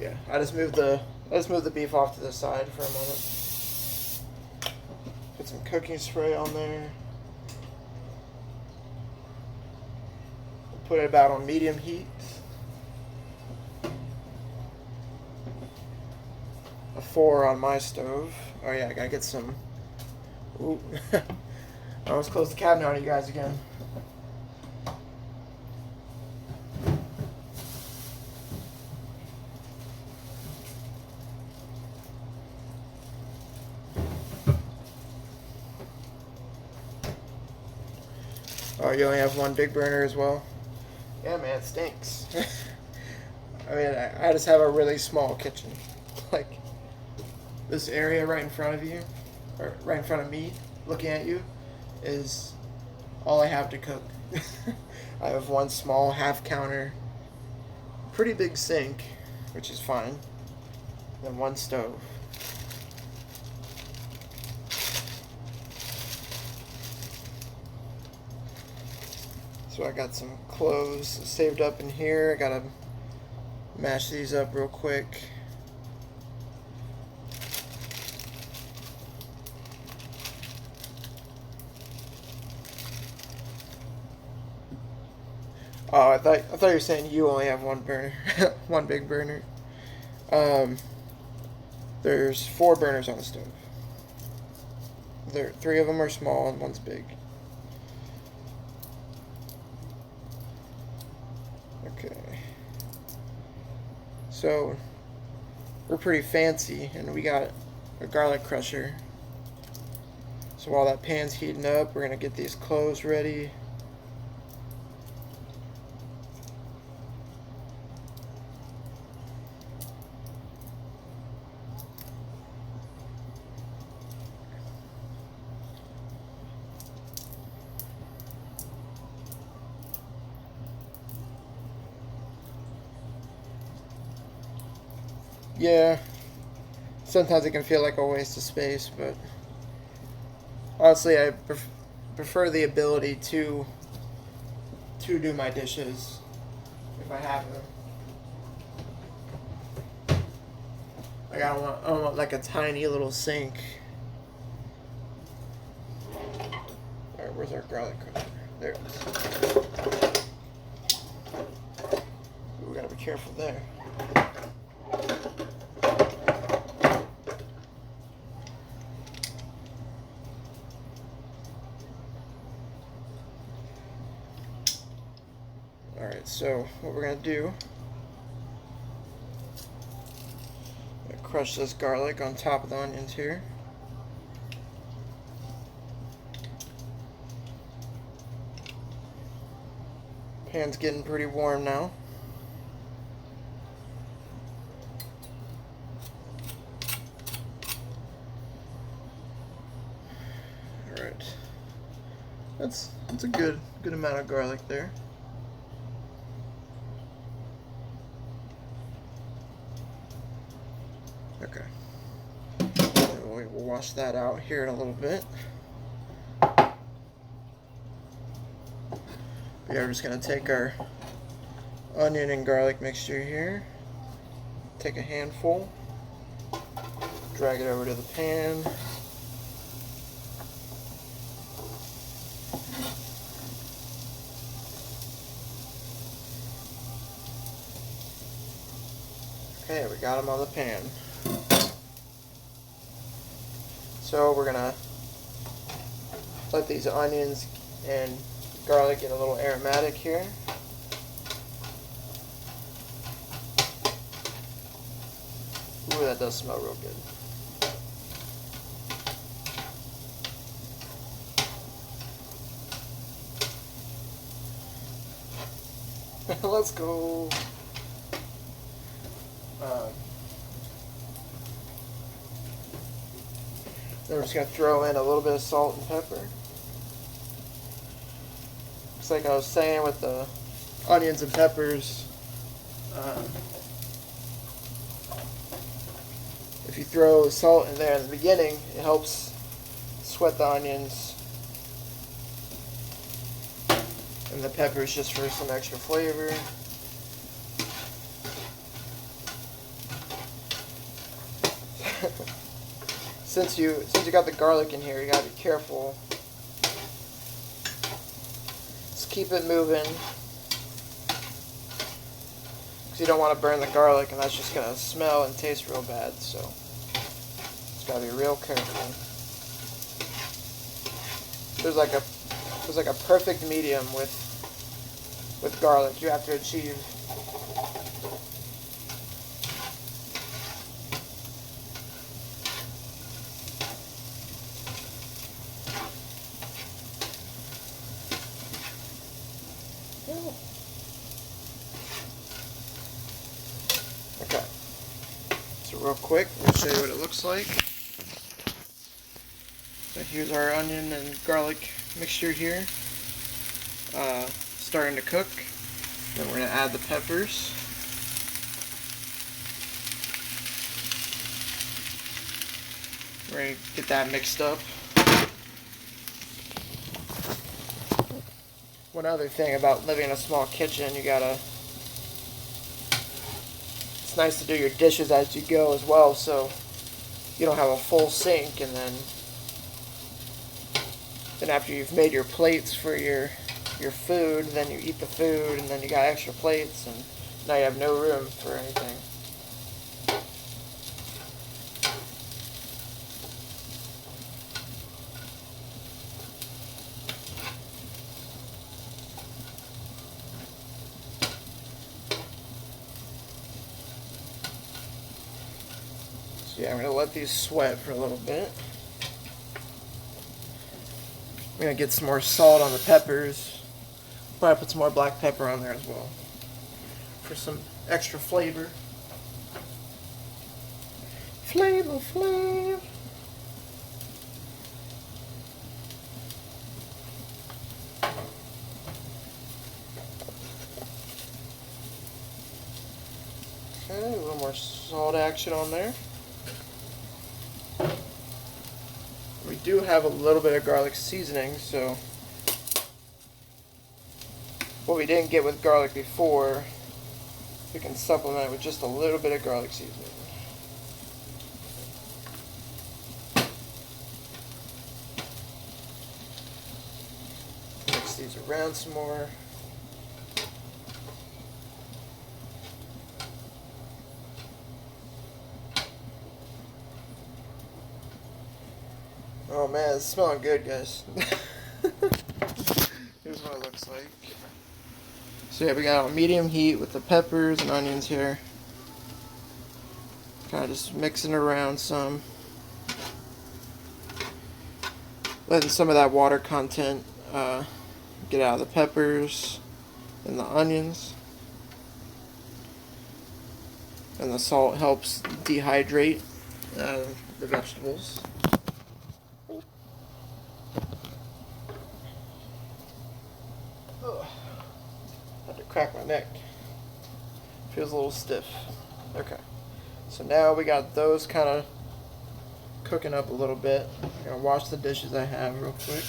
Yeah, I just moved the beef off to the side for a moment. Put some cooking spray on there. Put it about on medium heat. A 4 on my stove. Oh yeah, I gotta get some. Ooh, I almost closed the cabinet on you guys again. Oh, you only have one big burner as well? Yeah, man, it stinks. I mean, I just have a really small kitchen. Like, this area right in front of you, or right in front of me, looking at you, is all I have to cook. I have one small half counter, pretty big sink, which is fine, then one stove. So I got some cloves saved up in here. I gotta mash these up real quick. Oh, I thought you were saying you only have one burner, one big burner. There's 4 burners on the stove. 3 of them are small and one's big. Okay. So we're pretty fancy, and we got a garlic crusher. So while that pan's heating up, we're gonna get these cloves ready. Yeah, sometimes it can feel like a waste of space, but honestly, I prefer the ability to do my dishes if I have them. Like I don't want like a tiny little sink. Alright, where's our garlic cutter? There it is. We gotta be careful there. Alright, so what we're gonna do, crush this garlic on top of the onions here. Pan's getting pretty warm now. Alright. That's a good amount of garlic there. Okay. We'll wash that out here in a little bit. Yeah, we're just going to take our onion and garlic mixture here. Take a handful. Drag it over to the pan. Okay, we got them on the pan. So we're gonna let these onions and garlic get a little aromatic here. Ooh, that does smell real good. Let's go. Then we're just going to throw in a little bit of salt and pepper. Just like I was saying with the onions and peppers, if you throw salt in there in the beginning, it helps sweat the onions and the peppers just for some extra flavor. Since you got the garlic in here, you gotta be careful. Just keep it moving, because you don't want to burn the garlic, and that's just gonna smell and taste real bad. So just gotta be real careful. There's like a perfect medium with garlic you have to achieve. Okay, so real quick, we'll show you what it looks like. So here's our onion and garlic mixture here, starting to cook. Then we're going to add the peppers. We're going to get that mixed up. One other thing about living in a small kitchen, it's nice to do your dishes as you go as well, so you don't have a full sink, and then after you've made your plates for your food, then you eat the food, and then you got extra plates, and now you have no room for anything. So yeah, I'm going to let these sweat for a little bit. I'm going to get some more salt on the peppers. Probably put some more black pepper on there as well for some extra flavor. Flavor. Okay, a little more salt action on there. We do have a little bit of garlic seasoning, so what we didn't get with garlic before, we can supplement with just a little bit of garlic seasoning. Mix these around some more. Oh man, it's smelling good, guys. Here's what it looks like. So yeah, we got on medium heat with the peppers and onions here. Kind of just mixing around some. Letting some of that water content get out of the peppers and the onions. And the salt helps dehydrate the vegetables. Had to crack my neck. Feels a little stiff. Okay. So now we got those kind of cooking up a little bit. I'm gonna wash the dishes I have real quick.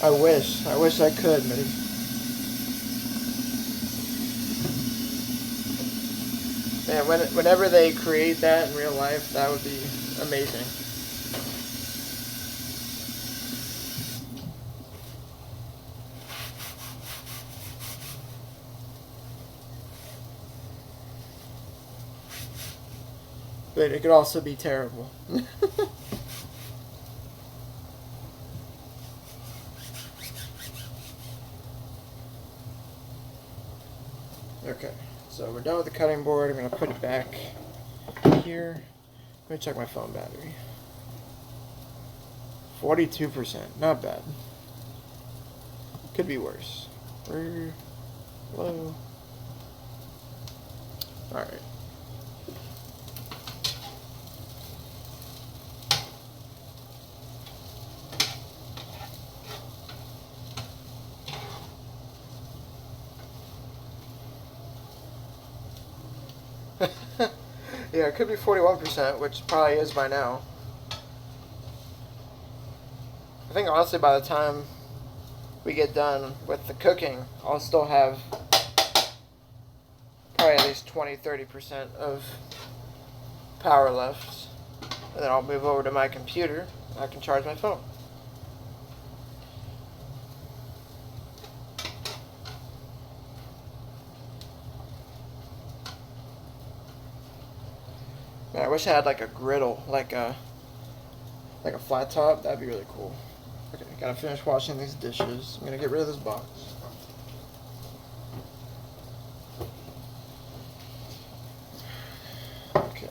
I wish I could, but man, whenever they create that in real life, that would be amazing. But it could also be terrible. Okay, so we're done with the cutting board. I'm going to put it back here. Let me check my phone battery. 42%, not bad. Could be worse. We're low. Alright. Yeah, it could be 41%, which probably is by now. I think honestly by the time we get done with the cooking, I'll still have probably at least 20-30% of power left. And then I'll move over to my computer and I can charge my phone. Man, I wish I had like a griddle, like a flat top. That'd be really cool. Okay, gotta finish washing these dishes. I'm gonna get rid of this box. Okay.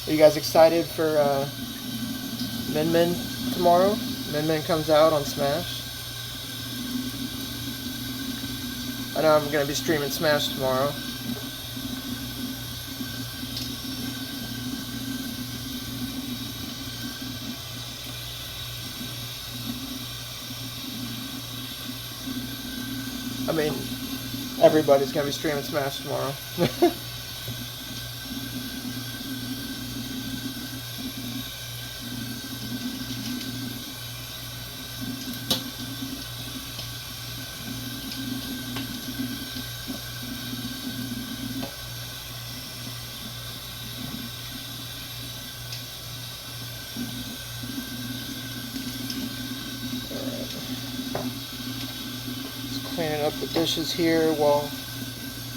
Are you guys excited for Min Min tomorrow? Min Min comes out on Smash. I know I'm going to be streaming Smash tomorrow. I mean, everybody's going to be streaming Smash tomorrow. Cleaning up the dishes here while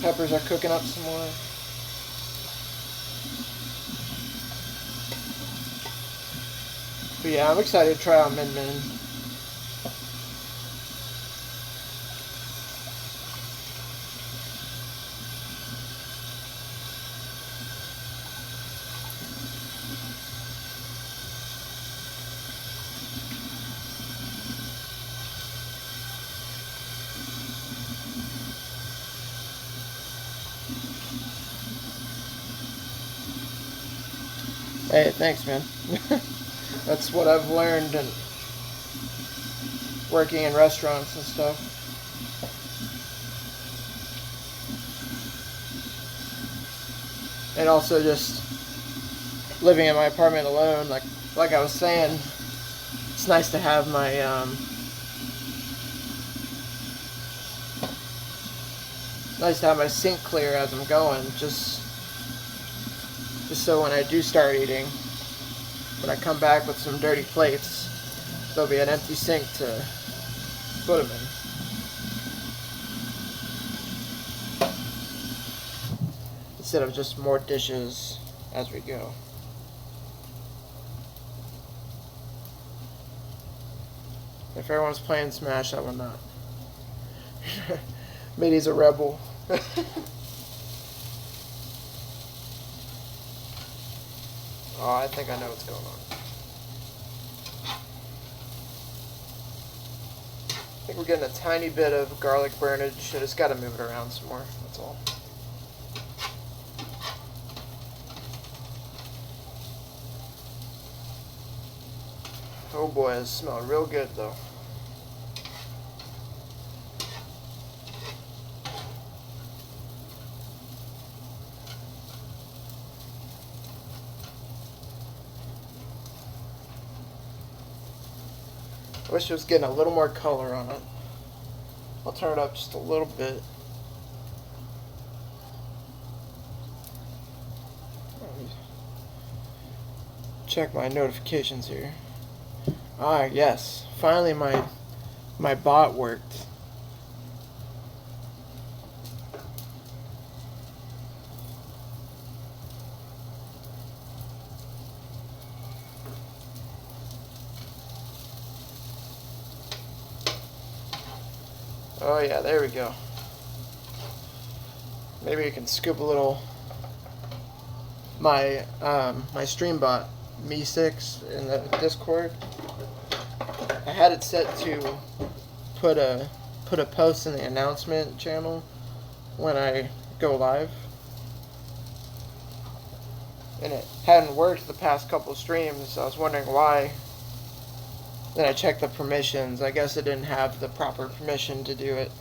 peppers are cooking up some more. But yeah, I'm excited to try out Min Min. Hey, thanks, man. That's what I've learned in working in restaurants and stuff. And also just living in my apartment alone, like I was saying, it's nice to have my sink clear as I'm going, just so when I do start eating, when I come back with some dirty plates, there'll be an empty sink to put them in. Instead of just more dishes as we go. If everyone's playing Smash, I will not. Mitty's a rebel. Oh, I think I know what's going on. I think we're getting a tiny bit of garlic burnage. I just got to move it around some more. That's all. Oh boy, it smells real good though. I wish it was getting a little more color on it. I'll turn it up just a little bit. Check my notifications here. Ah, yes. Finally my bot worked. Oh yeah, there we go. Maybe you can scoop a little my stream bot Me6 in the Discord. I had it set to put a post in the announcement channel when I go live, and it hadn't worked the past couple of streams, so I was wondering why. Then I checked the permissions. I guess it didn't have the proper permission to do it,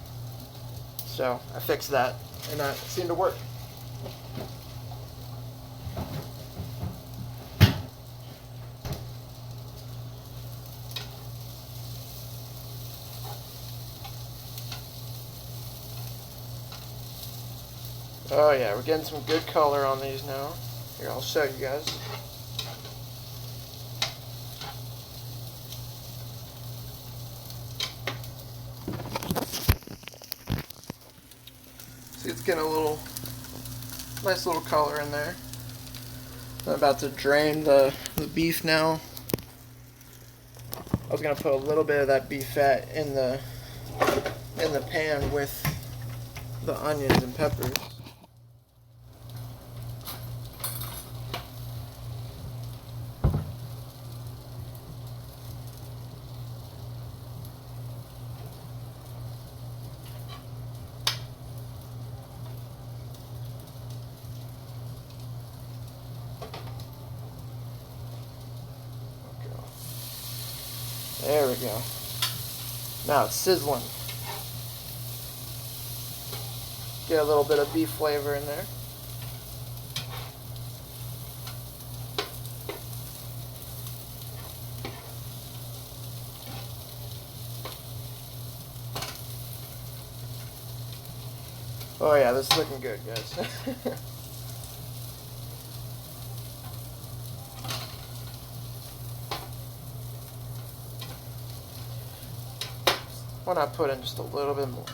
so I fixed that, and that seemed to work. Oh yeah, we're getting some good color on these now. Here, I'll show you guys. See, it's getting a little, nice little color in there. I'm about to drain the beef now. I was gonna put a little bit of that beef fat in the pan with the onions and peppers. There we go. Now it's sizzling. Get a little bit of beef flavor in there. Oh yeah, this is looking good, guys. Why not put in just a little bit more?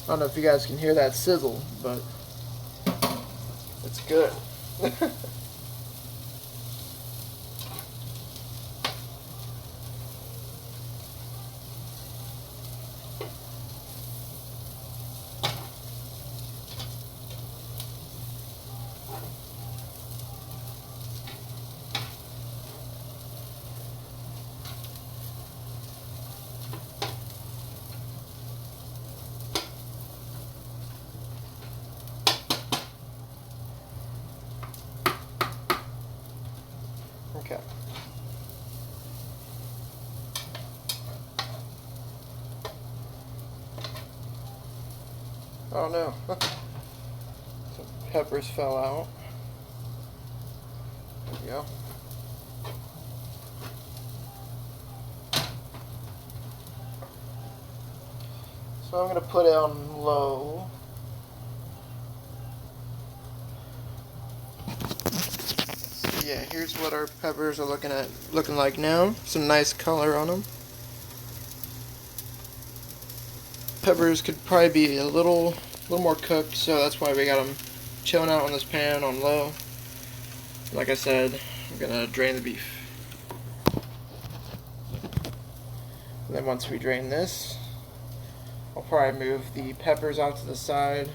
I don't know if you guys can hear that sizzle, but it's good. Oh no. Some peppers fell out. There we go. So I'm going to put it on low. So yeah, here's what our peppers are looking like now. Some nice color on them. Peppers could probably be a little more cooked, so that's why we got them chilling out on this pan on low. Like I said, I'm gonna drain the beef. And then once we drain this, I'll probably move the peppers out to the side.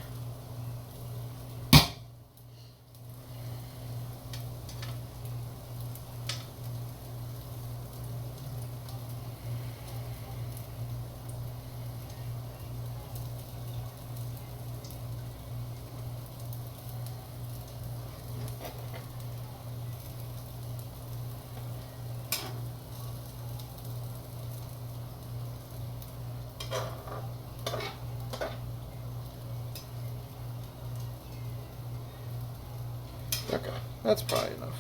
Okay, that's probably enough.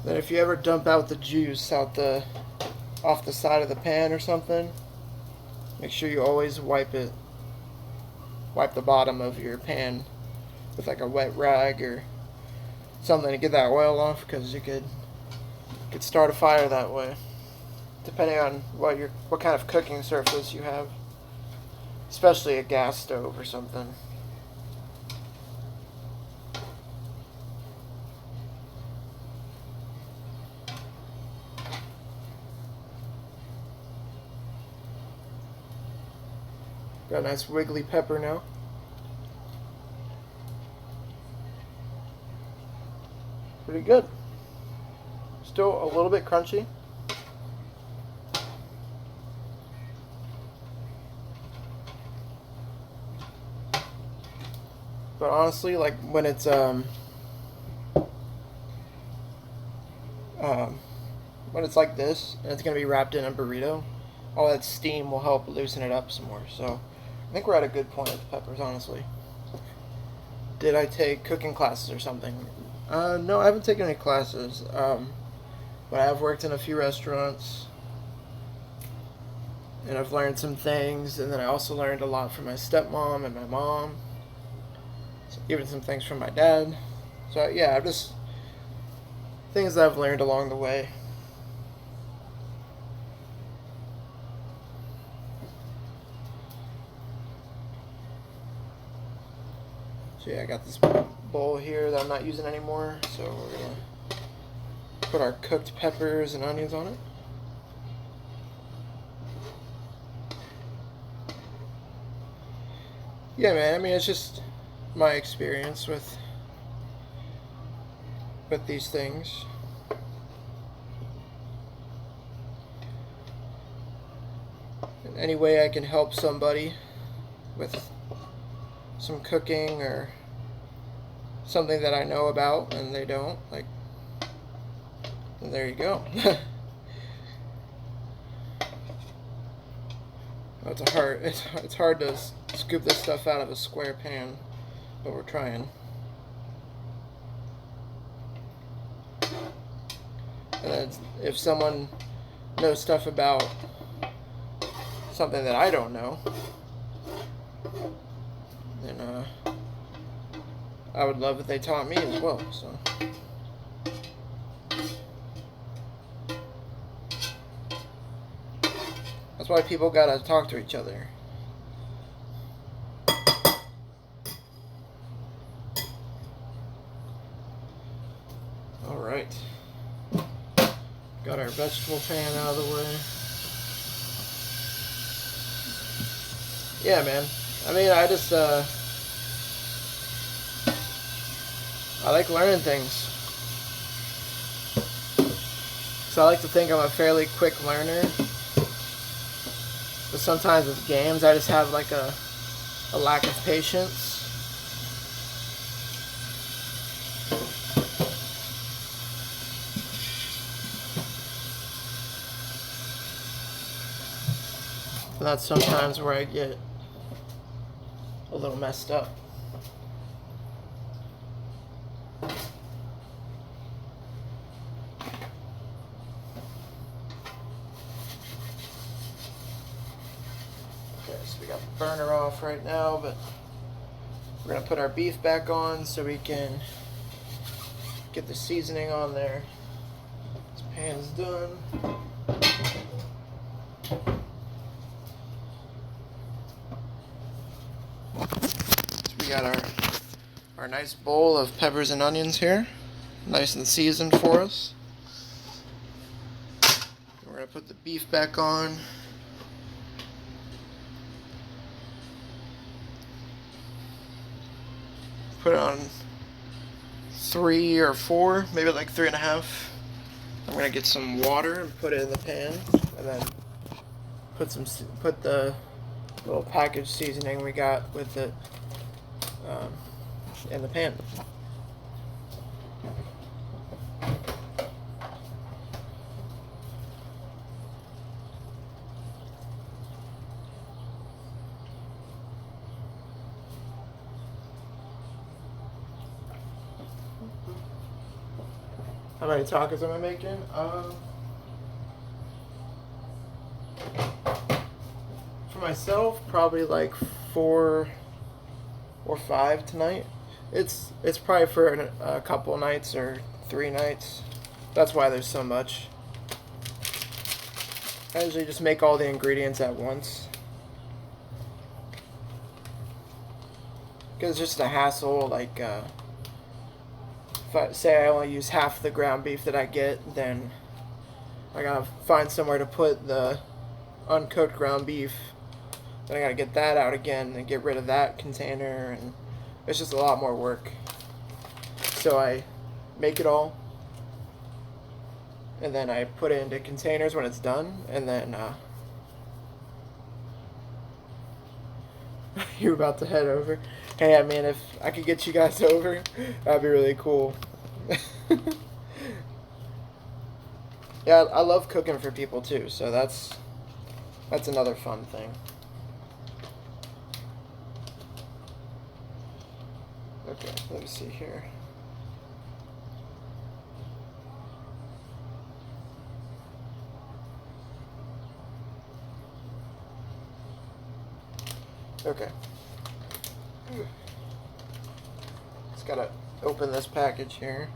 Then if you ever dump out the juice off the side of the pan or something, make sure you always wipe the bottom of your pan with like a wet rag or something to get that oil off, because you could start a fire that way, depending on what kind of cooking surface you have, especially a gas stove or something. Got a nice wiggly pepper now. Pretty good. Still a little bit crunchy. But honestly, like when it's like this and it's gonna be wrapped in a burrito, all that steam will help loosen it up some more. So I think we're at a good point with the peppers, honestly. Did I take cooking classes or something? No, I haven't taken any classes. But I have worked in a few restaurants, and I've learned some things, and then I also learned a lot from my stepmom and my mom. So even some things from my dad. So yeah, just things that I've learned along the way. So yeah, I got this bowl here that I'm not using anymore, so we're gonna put our cooked peppers and onions on it. Yeah, man, I mean, it's just my experience with these things. In any way I can help somebody with some cooking or something that I know about and they don't, like, and there you go. It's hard to scoop this stuff out of a square pan, but we're trying. And then if someone knows stuff about something that I don't know, then I would love if they taught me as well. So that's why people gotta talk to each other. Alright. Got our vegetable pan out of the way. Yeah, man. I mean, I just, I like learning things. So I like to think I'm a fairly quick learner. sometimes with games, I just have like a lack of patience. And that's sometimes where I get a little messed up. So we got the burner off right now, but we're gonna put our beef back on so we can get the seasoning on there. This pan's done. So we got our nice bowl of peppers and onions here, nice and seasoned for us. We're gonna put the beef back on. Put it on 3 or 4, maybe like 3.5. I'm gonna get some water and put it in the pan, and then put the little package seasoning we got with it in the pan. How many tacos am I making? For myself, probably like 4 or 5 tonight. It's probably for a couple nights or 3 nights. That's why there's so much. I usually just make all the ingredients at once, because it's just a hassle. Like if I say I only use half the ground beef that I get, then I gotta find somewhere to put the uncooked ground beef. Then I gotta get that out again and get rid of that container, and it's just a lot more work. So I make it all, and then I put it into containers when it's done, and then you're about to head over. Hey, I mean, if I could get you guys over, that'd be really cool. Yeah, I love cooking for people too, so that's another fun thing. Okay, let me see here. Okay. Just gotta open this package here.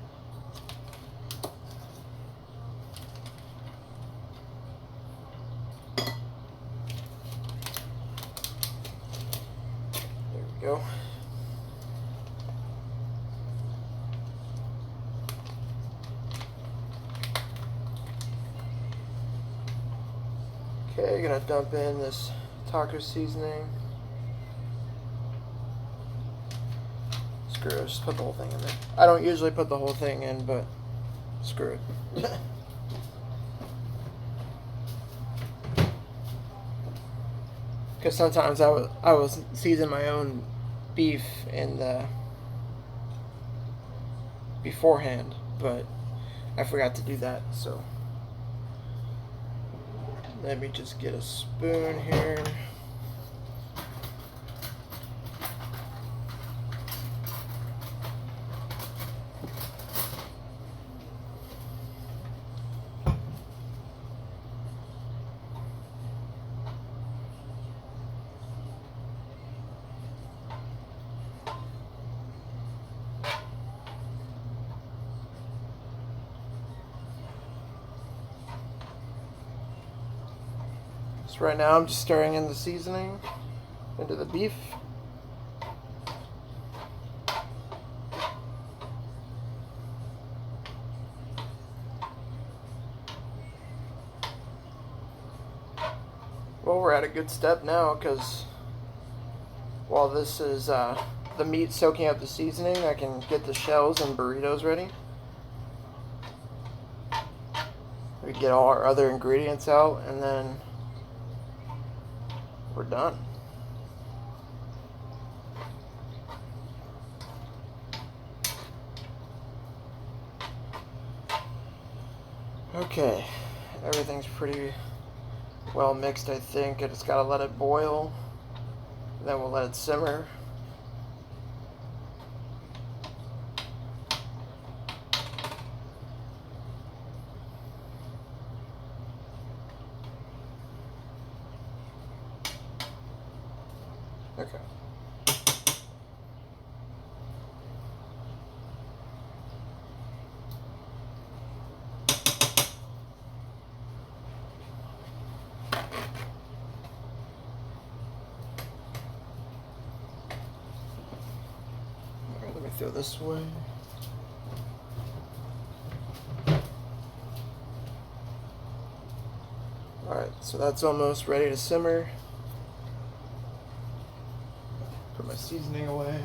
There we go. Okay, gonna dump in this taco seasoning. Screw it, just put the whole thing in there. I don't usually put the whole thing in, but screw it. Because sometimes I will season my own beef in the beforehand, but I forgot to do that, so let me just get a spoon here. So right now I'm just stirring in the seasoning into the beef. Well, we're at a good step now, because while this is the meat soaking up the seasoning, I can get the shells and burritos ready. We get all our other ingredients out, and then we're done. Okay, everything's pretty well mixed, I think. I just gotta let it boil, then we'll let it simmer. Okay. Alright, let me throw this away. Alright, so that's almost ready to simmer. Put my seasoning away.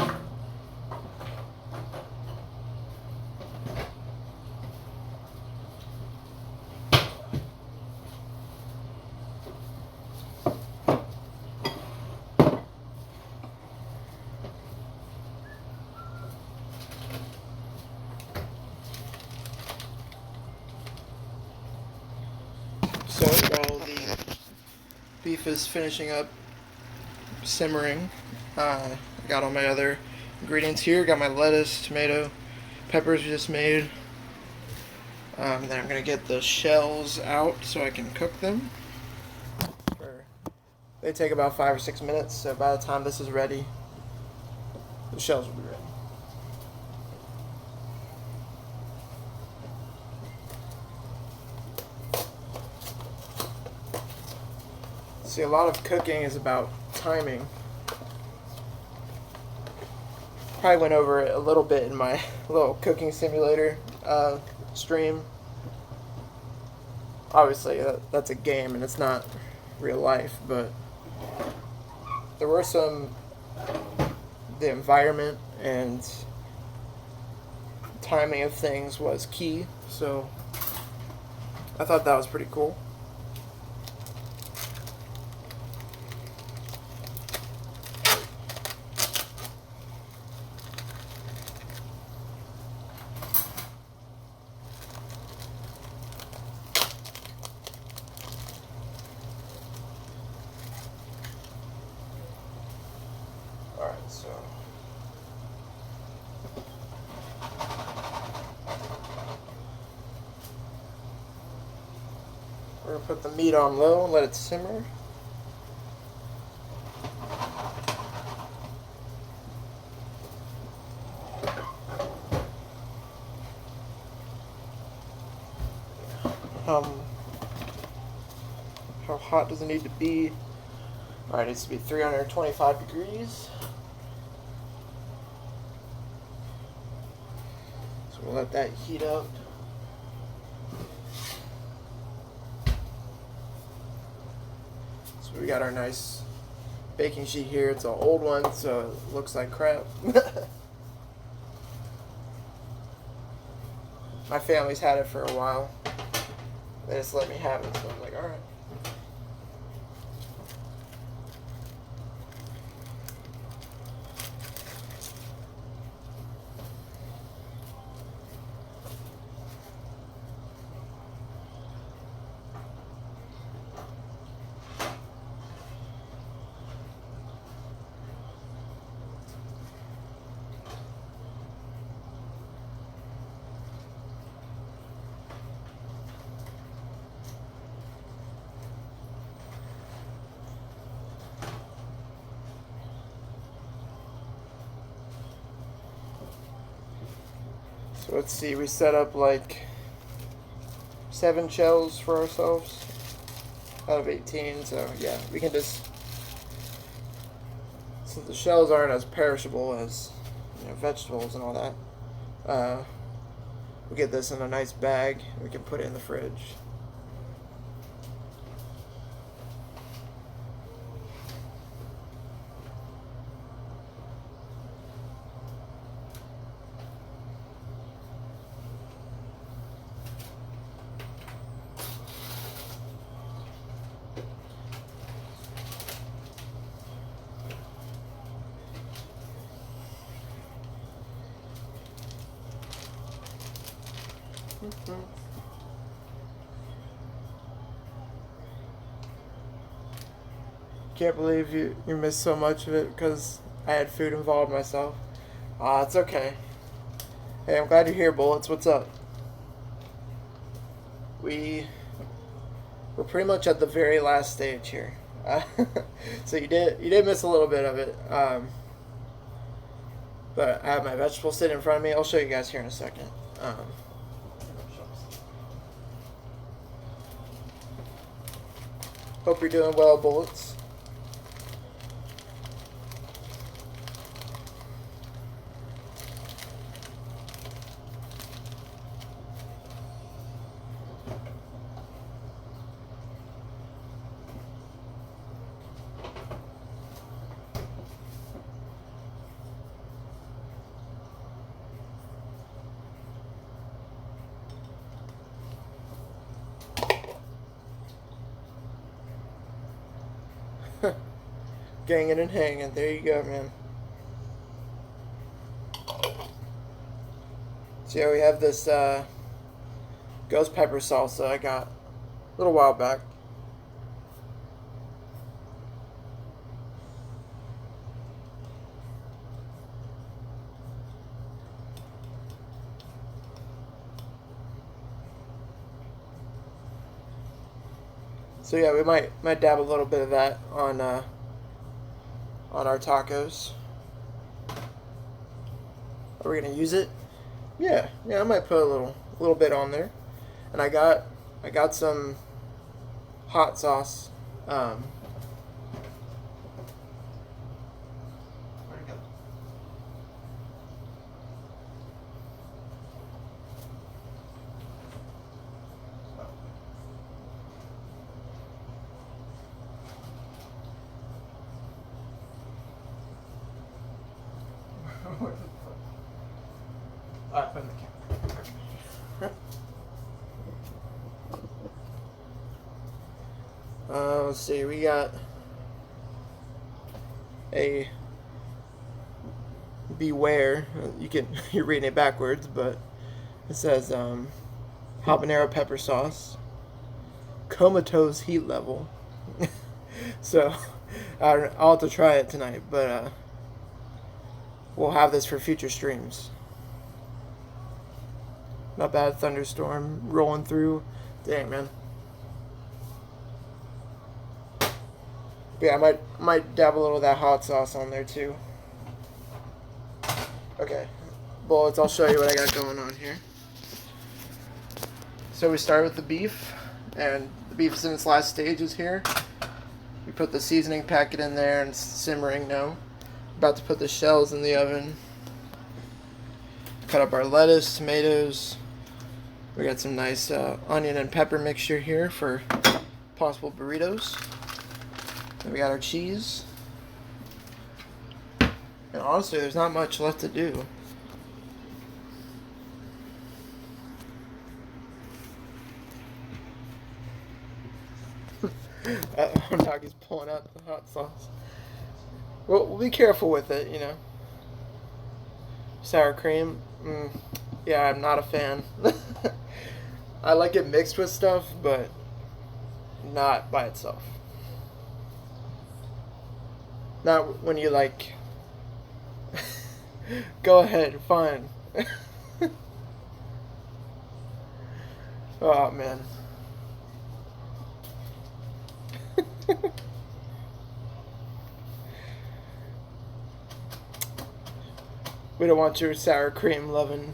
So while the beef is finishing up simmering, I got all my other ingredients here. Got my lettuce, tomato, peppers we just made. Then I'm going to get the shells out so I can cook them. They take about 5 or 6 minutes, so by the time this is ready, the shells will be ready. See, a lot of cooking is about timing. Probably went over it a little bit in my little cooking simulator stream. Obviously, that's a game and it's not real life, but there were the environment and timing of things was key, so I thought that was pretty cool. Alright, so we're going to put the meat on low and let it simmer. How hot does it need to be? Alright, it needs to be 325 degrees. So we'll let that heat up. So we got our nice baking sheet here. It's an old one, so it looks like crap. My family's had it for a while. They just let me have it, so I'm like, alright. So let's see, we set up like 7 shells for ourselves out of 18, so yeah, we can just, since the shells aren't as perishable as, you know, vegetables and all that, we'll get this in a nice bag, we can put it in the fridge. Can't believe you missed so much of it because I had food involved myself. It's okay. Hey, I'm glad you're here, Bullets. What's up? We're pretty much at the very last stage here. So you did miss a little bit of it. But I have my vegetables sitting in front of me. I'll show you guys here in a second. Hope you're doing well, Bullets. Ganging and hanging. There you go, man. So yeah, we have this ghost pepper salsa I got a little while back. So yeah, we might dab a little bit of that on our tacos. Are we gonna use it? Yeah, I might put a little bit on there. And I got some hot sauce. Where'd it go? Up in the camera. Let's see. We got a beware. You're reading it backwards, but it says habanero pepper sauce, comatose heat level. So I'll have to try it tonight, but we'll have this for future streams. Not bad. Thunderstorm rolling through. Dang, man. But yeah, I might dab a little of that hot sauce on there too. Okay, Bullets, I'll show you what I got going on here. So we start with the beef, and the beef's in its last stages here. We put the seasoning packet in there and it's simmering now. About to put the shells in the oven. Cut up our lettuce, tomatoes. We got some nice onion and pepper mixture here for possible burritos. Then we got our cheese. And honestly, there's not much left to do. Doggy's pulling out the hot sauce. Well, we'll be careful with it, you know. Sour cream. Yeah, I'm not a fan. I like it mixed with stuff, but not by itself. Not when you like... Go ahead, fine. Oh, man. We don't want your sour cream loving.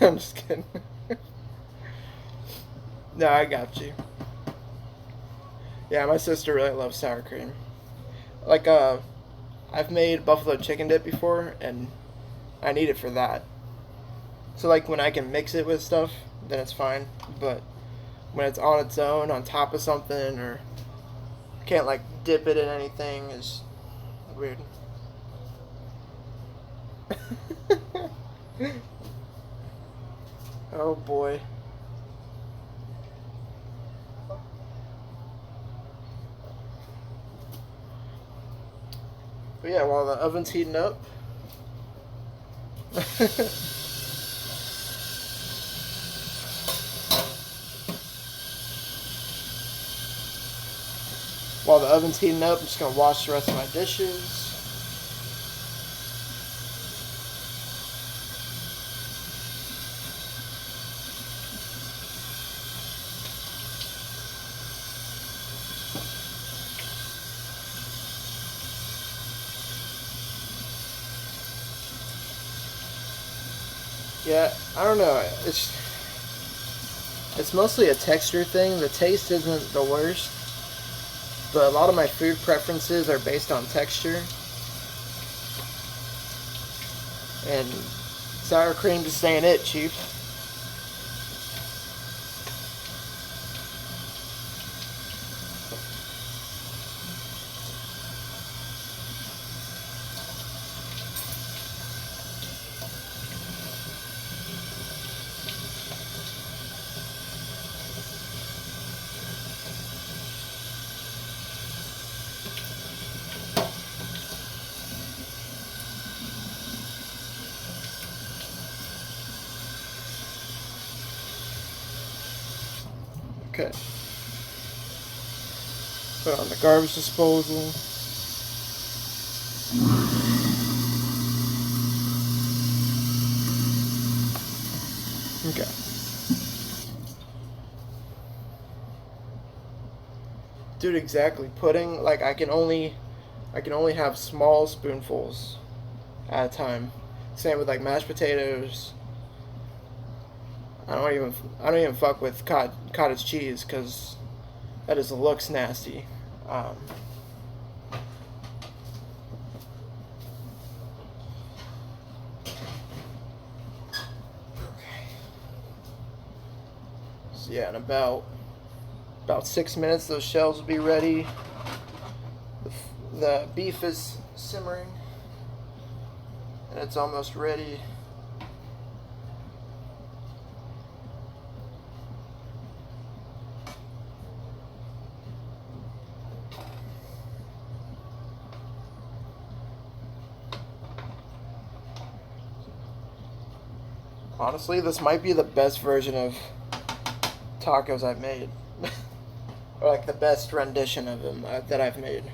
I'm just kidding. No, I got you. Yeah, my sister really loves sour cream. Like, I've made buffalo chicken dip before, and I need it for that. So, like, when I can mix it with stuff, then it's fine. But when it's on its own, on top of something, or can't, like, dip it in anything, is weird. Oh, boy. But yeah, while the oven's heating up, While the oven's heating up, I'm just going to wash the rest of my dishes. Yeah, I don't know. It's mostly a texture thing. The taste isn't the worst, but a lot of my food preferences are based on texture. And sour cream just ain't it, Chief. Okay. Put it on the garbage disposal. Okay. Dude, exactly. Pudding, like I can only have small spoonfuls at a time. Same with like mashed potatoes. I don't even fuck with cottage cheese because that just looks nasty. Um, so yeah, in about 6 minutes, those shells will be ready. The beef is simmering, and it's almost ready. Honestly, this might be the best version of tacos I've made. Or like the best rendition of them that I've made.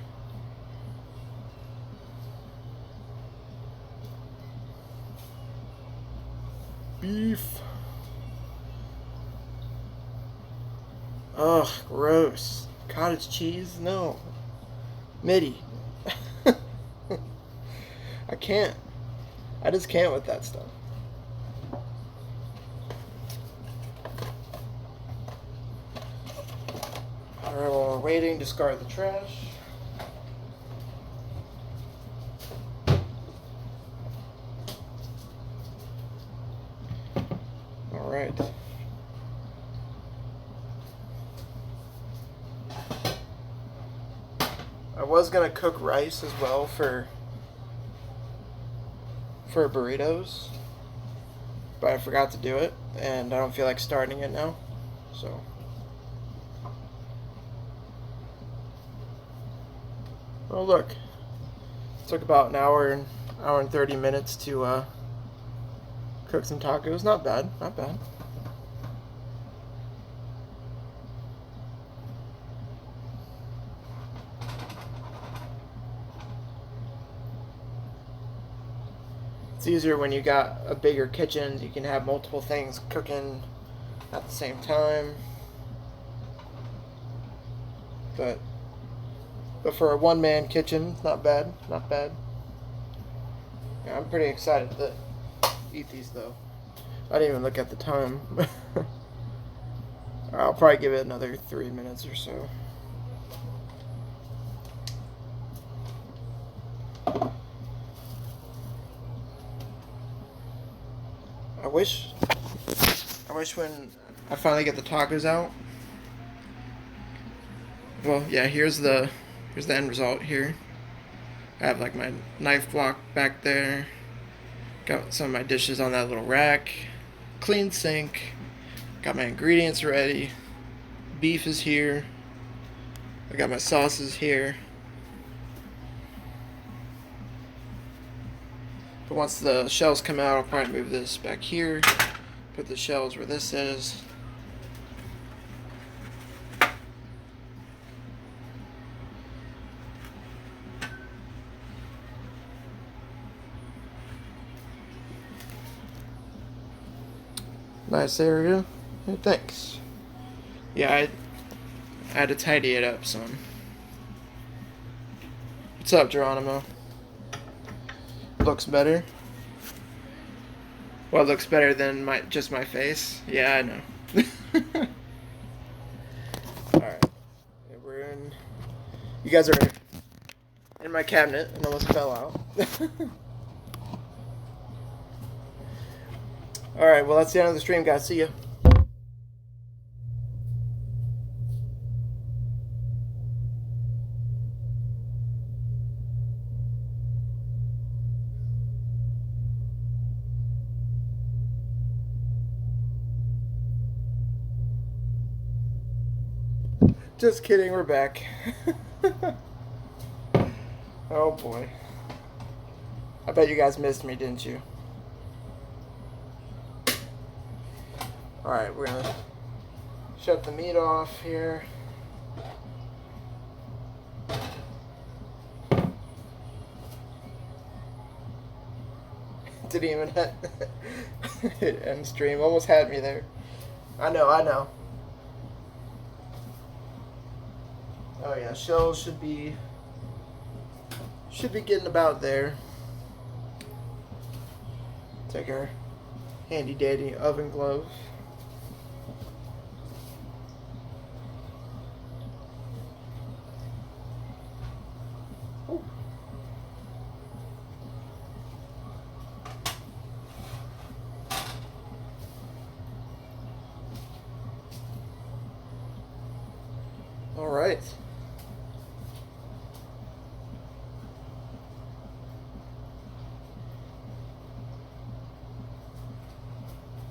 Beef. Ugh, gross. Cottage cheese? No. Midi. I can't. I just can't with that stuff. Alright, while we're waiting, discard the trash. Alright. I was gonna cook rice as well for burritos, but I forgot to do it, and I don't feel like starting it now, so. Oh look, it took about an hour and 30 minutes to cook some tacos. Not bad, not bad. It's easier when you got a bigger kitchen. You can have multiple things cooking at the same time. But for a one-man kitchen, not bad, not bad. Yeah, I'm pretty excited to eat these though. I didn't even look at the time. I'll probably give it another 3 minutes or so. I wish when I finally get the tacos out. Well, yeah, here's the end result here. I have like my knife block back there. Got some of my dishes on that little rack. Clean sink. Got my ingredients ready. Beef is here. I got my sauces here. But once the shells come out, I'll probably move this back here, put the shells where this is. Nice area. Hey, thanks. Yeah, I had to tidy it up some. What's up, Geronimo? Looks better. Well, it looks better than just my face. Yeah, I know. Alright. We're in. You guys are in my cabinet and almost fell out. Alright, well, that's the end of the stream, guys. See ya. Just kidding, we're back. Oh boy. I bet you guys missed me, didn't you? Alright, we're gonna shut the meat off here. Didn't even hit end stream. Almost had me there. I know. Oh yeah, shells should be getting about there. Take our handy dandy oven glove. Ooh. All right.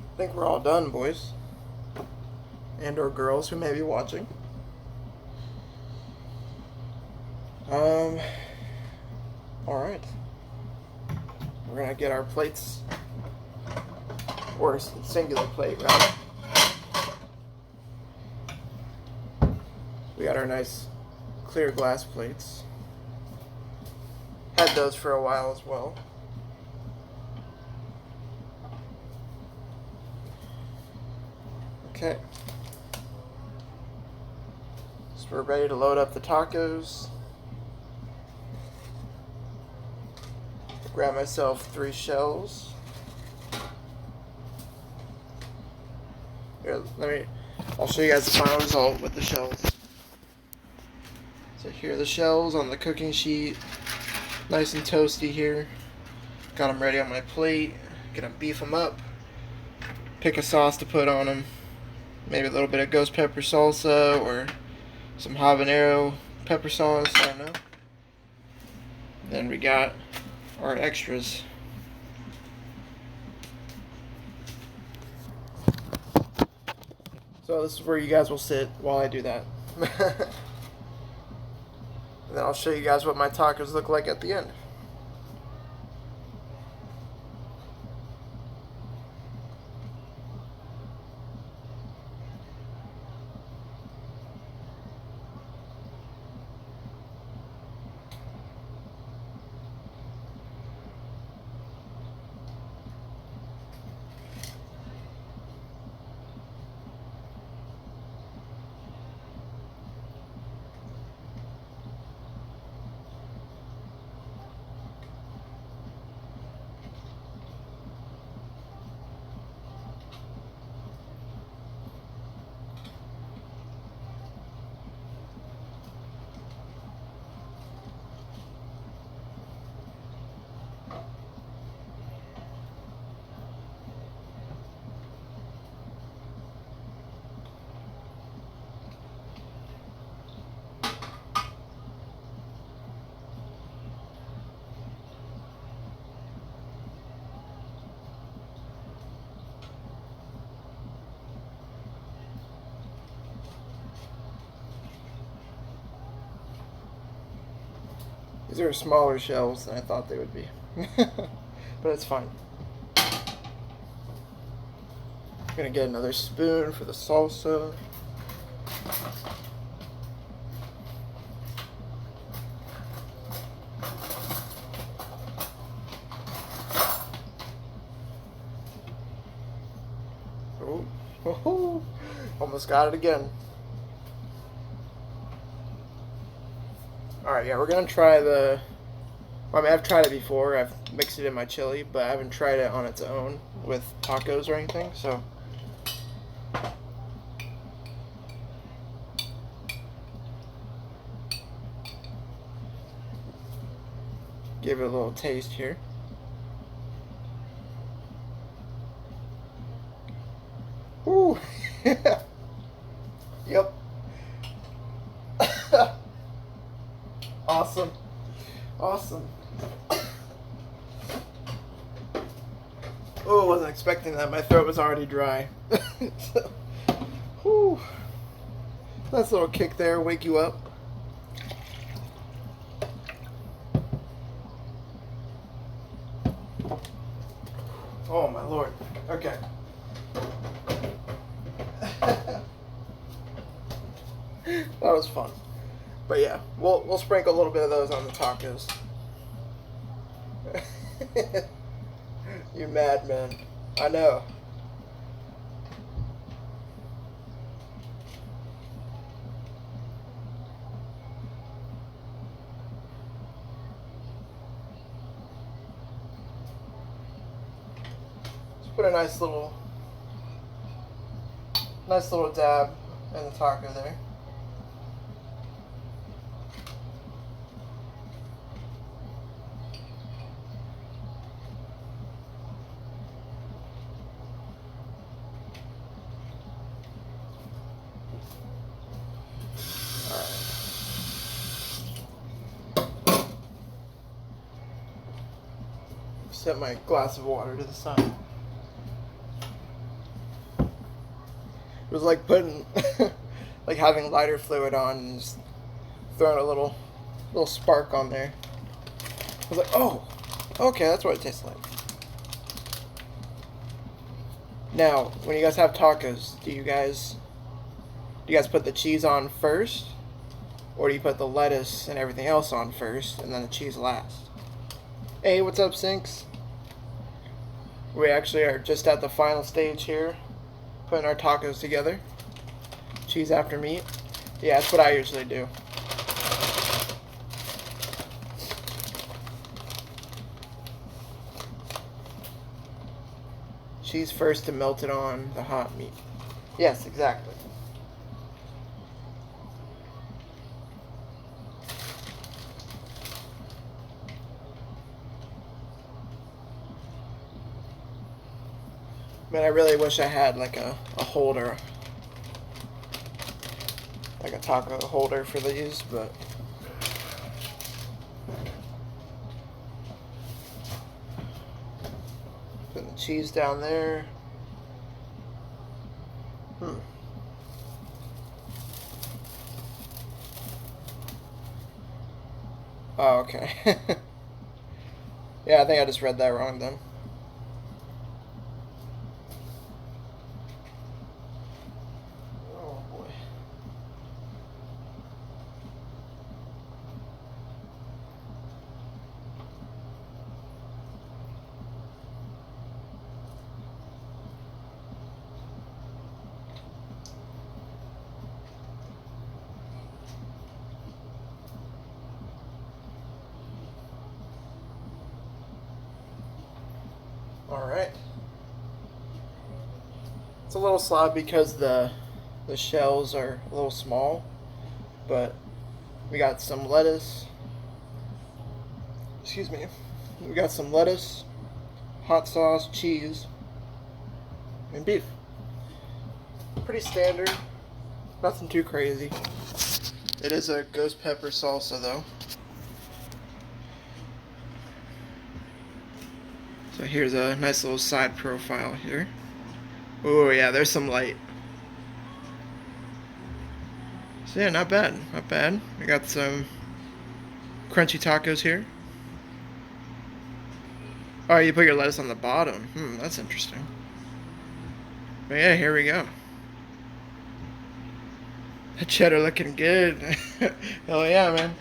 I think we're all done, boys. And or girls who may be watching. Alright. We're gonna get our plates. Or a singular plate, rather. We got our nice clear glass plates. Had those for a while as well. Okay. So we're ready to load up the tacos. Grab myself 3 shells. Here, I'll show you guys the final result with the shells. So here are the shells on the cooking sheet. Nice and toasty here. Got them ready on my plate. Gonna beef them up. Pick a sauce to put on them. Maybe a little bit of ghost pepper salsa or some habanero pepper sauce, I don't know. Then we got our extras. So this is where you guys will sit while I do that. And then I'll show you guys what my tacos look like at the end. These are smaller shells than I thought they would be. but it's fine. I'm gonna get another spoon for the salsa. Oh, almost got it again. Alright, yeah, we're gonna try the... Well, I mean, I've tried it before. I've mixed it in my chili, but I haven't tried it on its own with tacos or anything, so... Give it a little taste here. Ooh! Yep. Awesome. Awesome. Oh, I wasn't expecting that. My throat was already dry. So, whew. Nice little kick there, wake you up. Oh my lord. Okay. That was fun. But yeah, we'll sprinkle a little bit of those on the tacos. You madman. I know. Just put a nice little dab in the taco there. Set my glass of water to the side. It was like putting, like having lighter fluid on and just throwing a little spark on there. I was like, oh, okay, that's what it tastes like. Now, when you guys have tacos, do you guys put the cheese on first, or do you put the lettuce and everything else on first and then the cheese last? Hey, what's up, Sinks? We actually are just at the final stage here, putting our tacos together. Cheese after meat. Yeah, that's what I usually do. Cheese first to melt it on the hot meat. Yes, exactly. Man, I really wish I had like a holder, like a taco holder for these, but putting the cheese down there. Oh, okay. Yeah, I think I just read that wrong then. Alright. It's a little sloppy because the shells are a little small, but we got some lettuce. Excuse me. We got some lettuce, hot sauce, cheese, and beef. Pretty standard. Nothing too crazy. It is a ghost pepper salsa though. So here's a nice little side profile here. Oh yeah, there's some light. So yeah, not bad, not bad. We got some crunchy tacos here. Oh, you put your lettuce on the bottom. That's interesting. But yeah, here we go. That cheddar looking good. Hell yeah, man.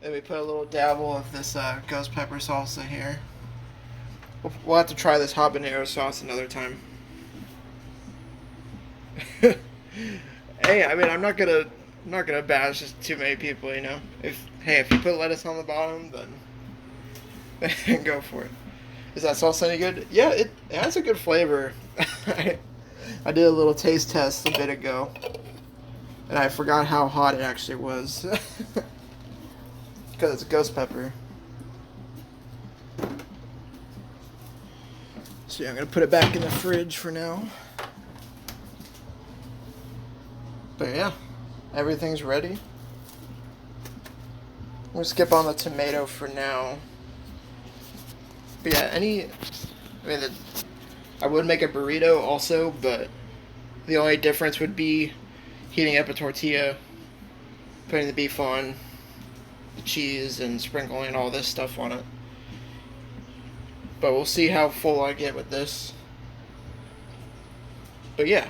Then we put a little dabble of this ghost pepper salsa here. We'll have to try this habanero sauce another time. Hey, I mean, I'm not gonna bash just too many people, you know. If you put lettuce on the bottom, then go for it. Is that sauce any good? Yeah, it has a good flavor. I did a little taste test a bit ago, and I forgot how hot it actually was. Because it's ghost pepper. So yeah, I'm gonna put it back in the fridge for now. But yeah, everything's ready. I'm gonna skip on the tomato for now. But yeah, I would make a burrito also, but the only difference would be heating up a tortilla, putting the beef on, the cheese, and sprinkling all this stuff on it. But we'll see how full I get with this. But yeah,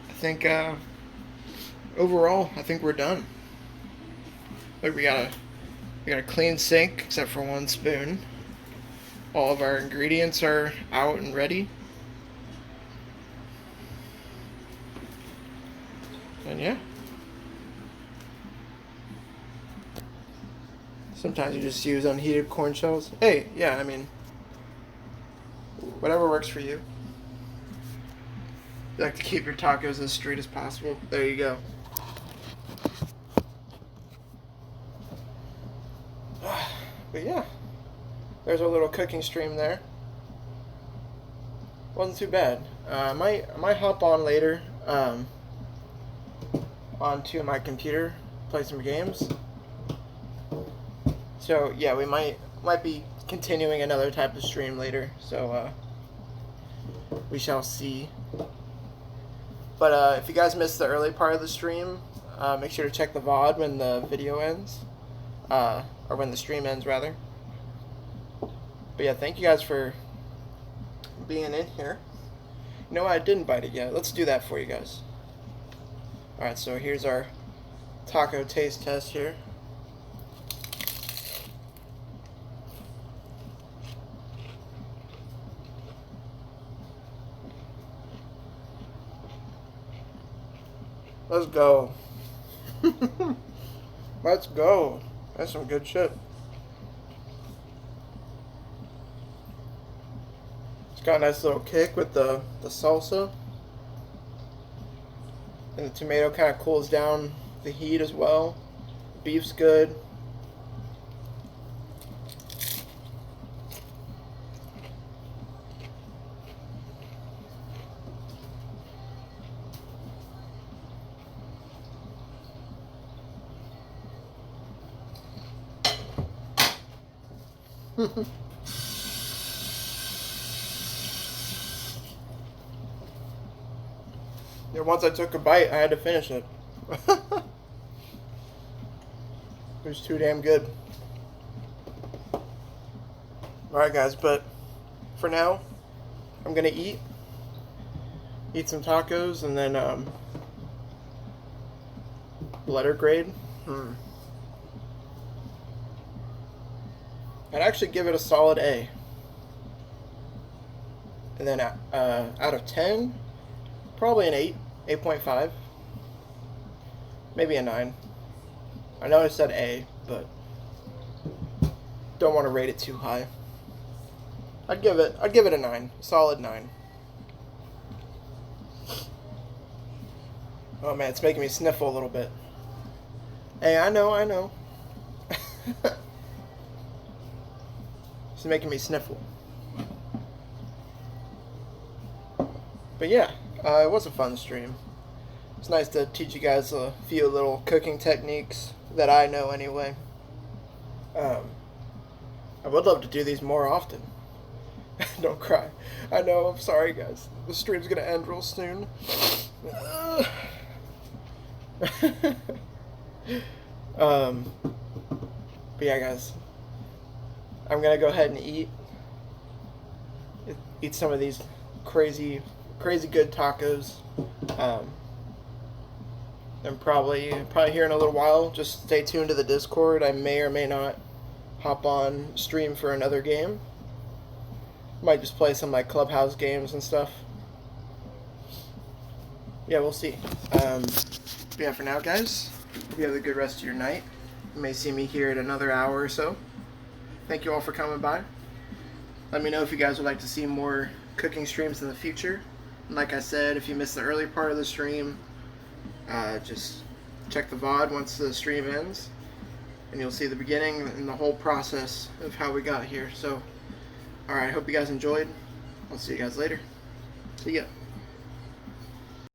I think overall, I think we're done. Like we got a clean sink except for one spoon. All of our ingredients are out and ready. And yeah. Sometimes you just use unheated corn shells. Hey, yeah, I mean, whatever works for you. You like to keep your tacos as straight as possible. There you go. But yeah, there's our little cooking stream there. Wasn't too bad. I might hop on later onto my computer, play some games. So yeah, we might be continuing another type of stream later. So we shall see. But if you guys missed the early part of the stream, make sure to check the VOD when the video ends. Or when the stream ends, rather. But yeah, thank you guys for being in here. You know what? I didn't bite it yet. Let's do that for you guys. Alright, so here's our taco taste test here. Let's go. Let's go. That's some good shit. It's got a nice little kick with the salsa. And the tomato kind of cools down the heat as well. Beef's good. Yeah, once I took a bite, I had to finish it. It was too damn good. Alright guys, but for now, I'm gonna eat some tacos and then letter grade. I'd actually give it a solid A. And then out of 10, probably an 8, 8.5. Maybe a 9. I know I said A, but don't want to rate it too high. I'd give it a 9, solid 9. Oh man, it's making me sniffle a little bit. Hey, I know. It's making me sniffle. But yeah, it was a fun stream. It's nice to teach you guys a few little cooking techniques that I know anyway. I would love to do these more often. Don't cry. I know, I'm sorry guys. The stream's gonna end real soon. But yeah guys, I'm gonna go ahead and eat. eat some of these crazy good tacos. And probably here in a little while. Just stay tuned to the Discord. I may or may not hop on stream for another game. Might just play some like Clubhouse games and stuff. Yeah, we'll see. Yeah, for now, guys, hope you have a good rest of your night. You may see me here in another hour or so. Thank you all for coming by. Let me know if you guys would like to see more cooking streams in the future. And like I said, if you missed the early part of the stream, just check the VOD once the stream ends, and you'll see the beginning and the whole process of how we got here. So, alright, hope you guys enjoyed. I'll see you guys later. See ya.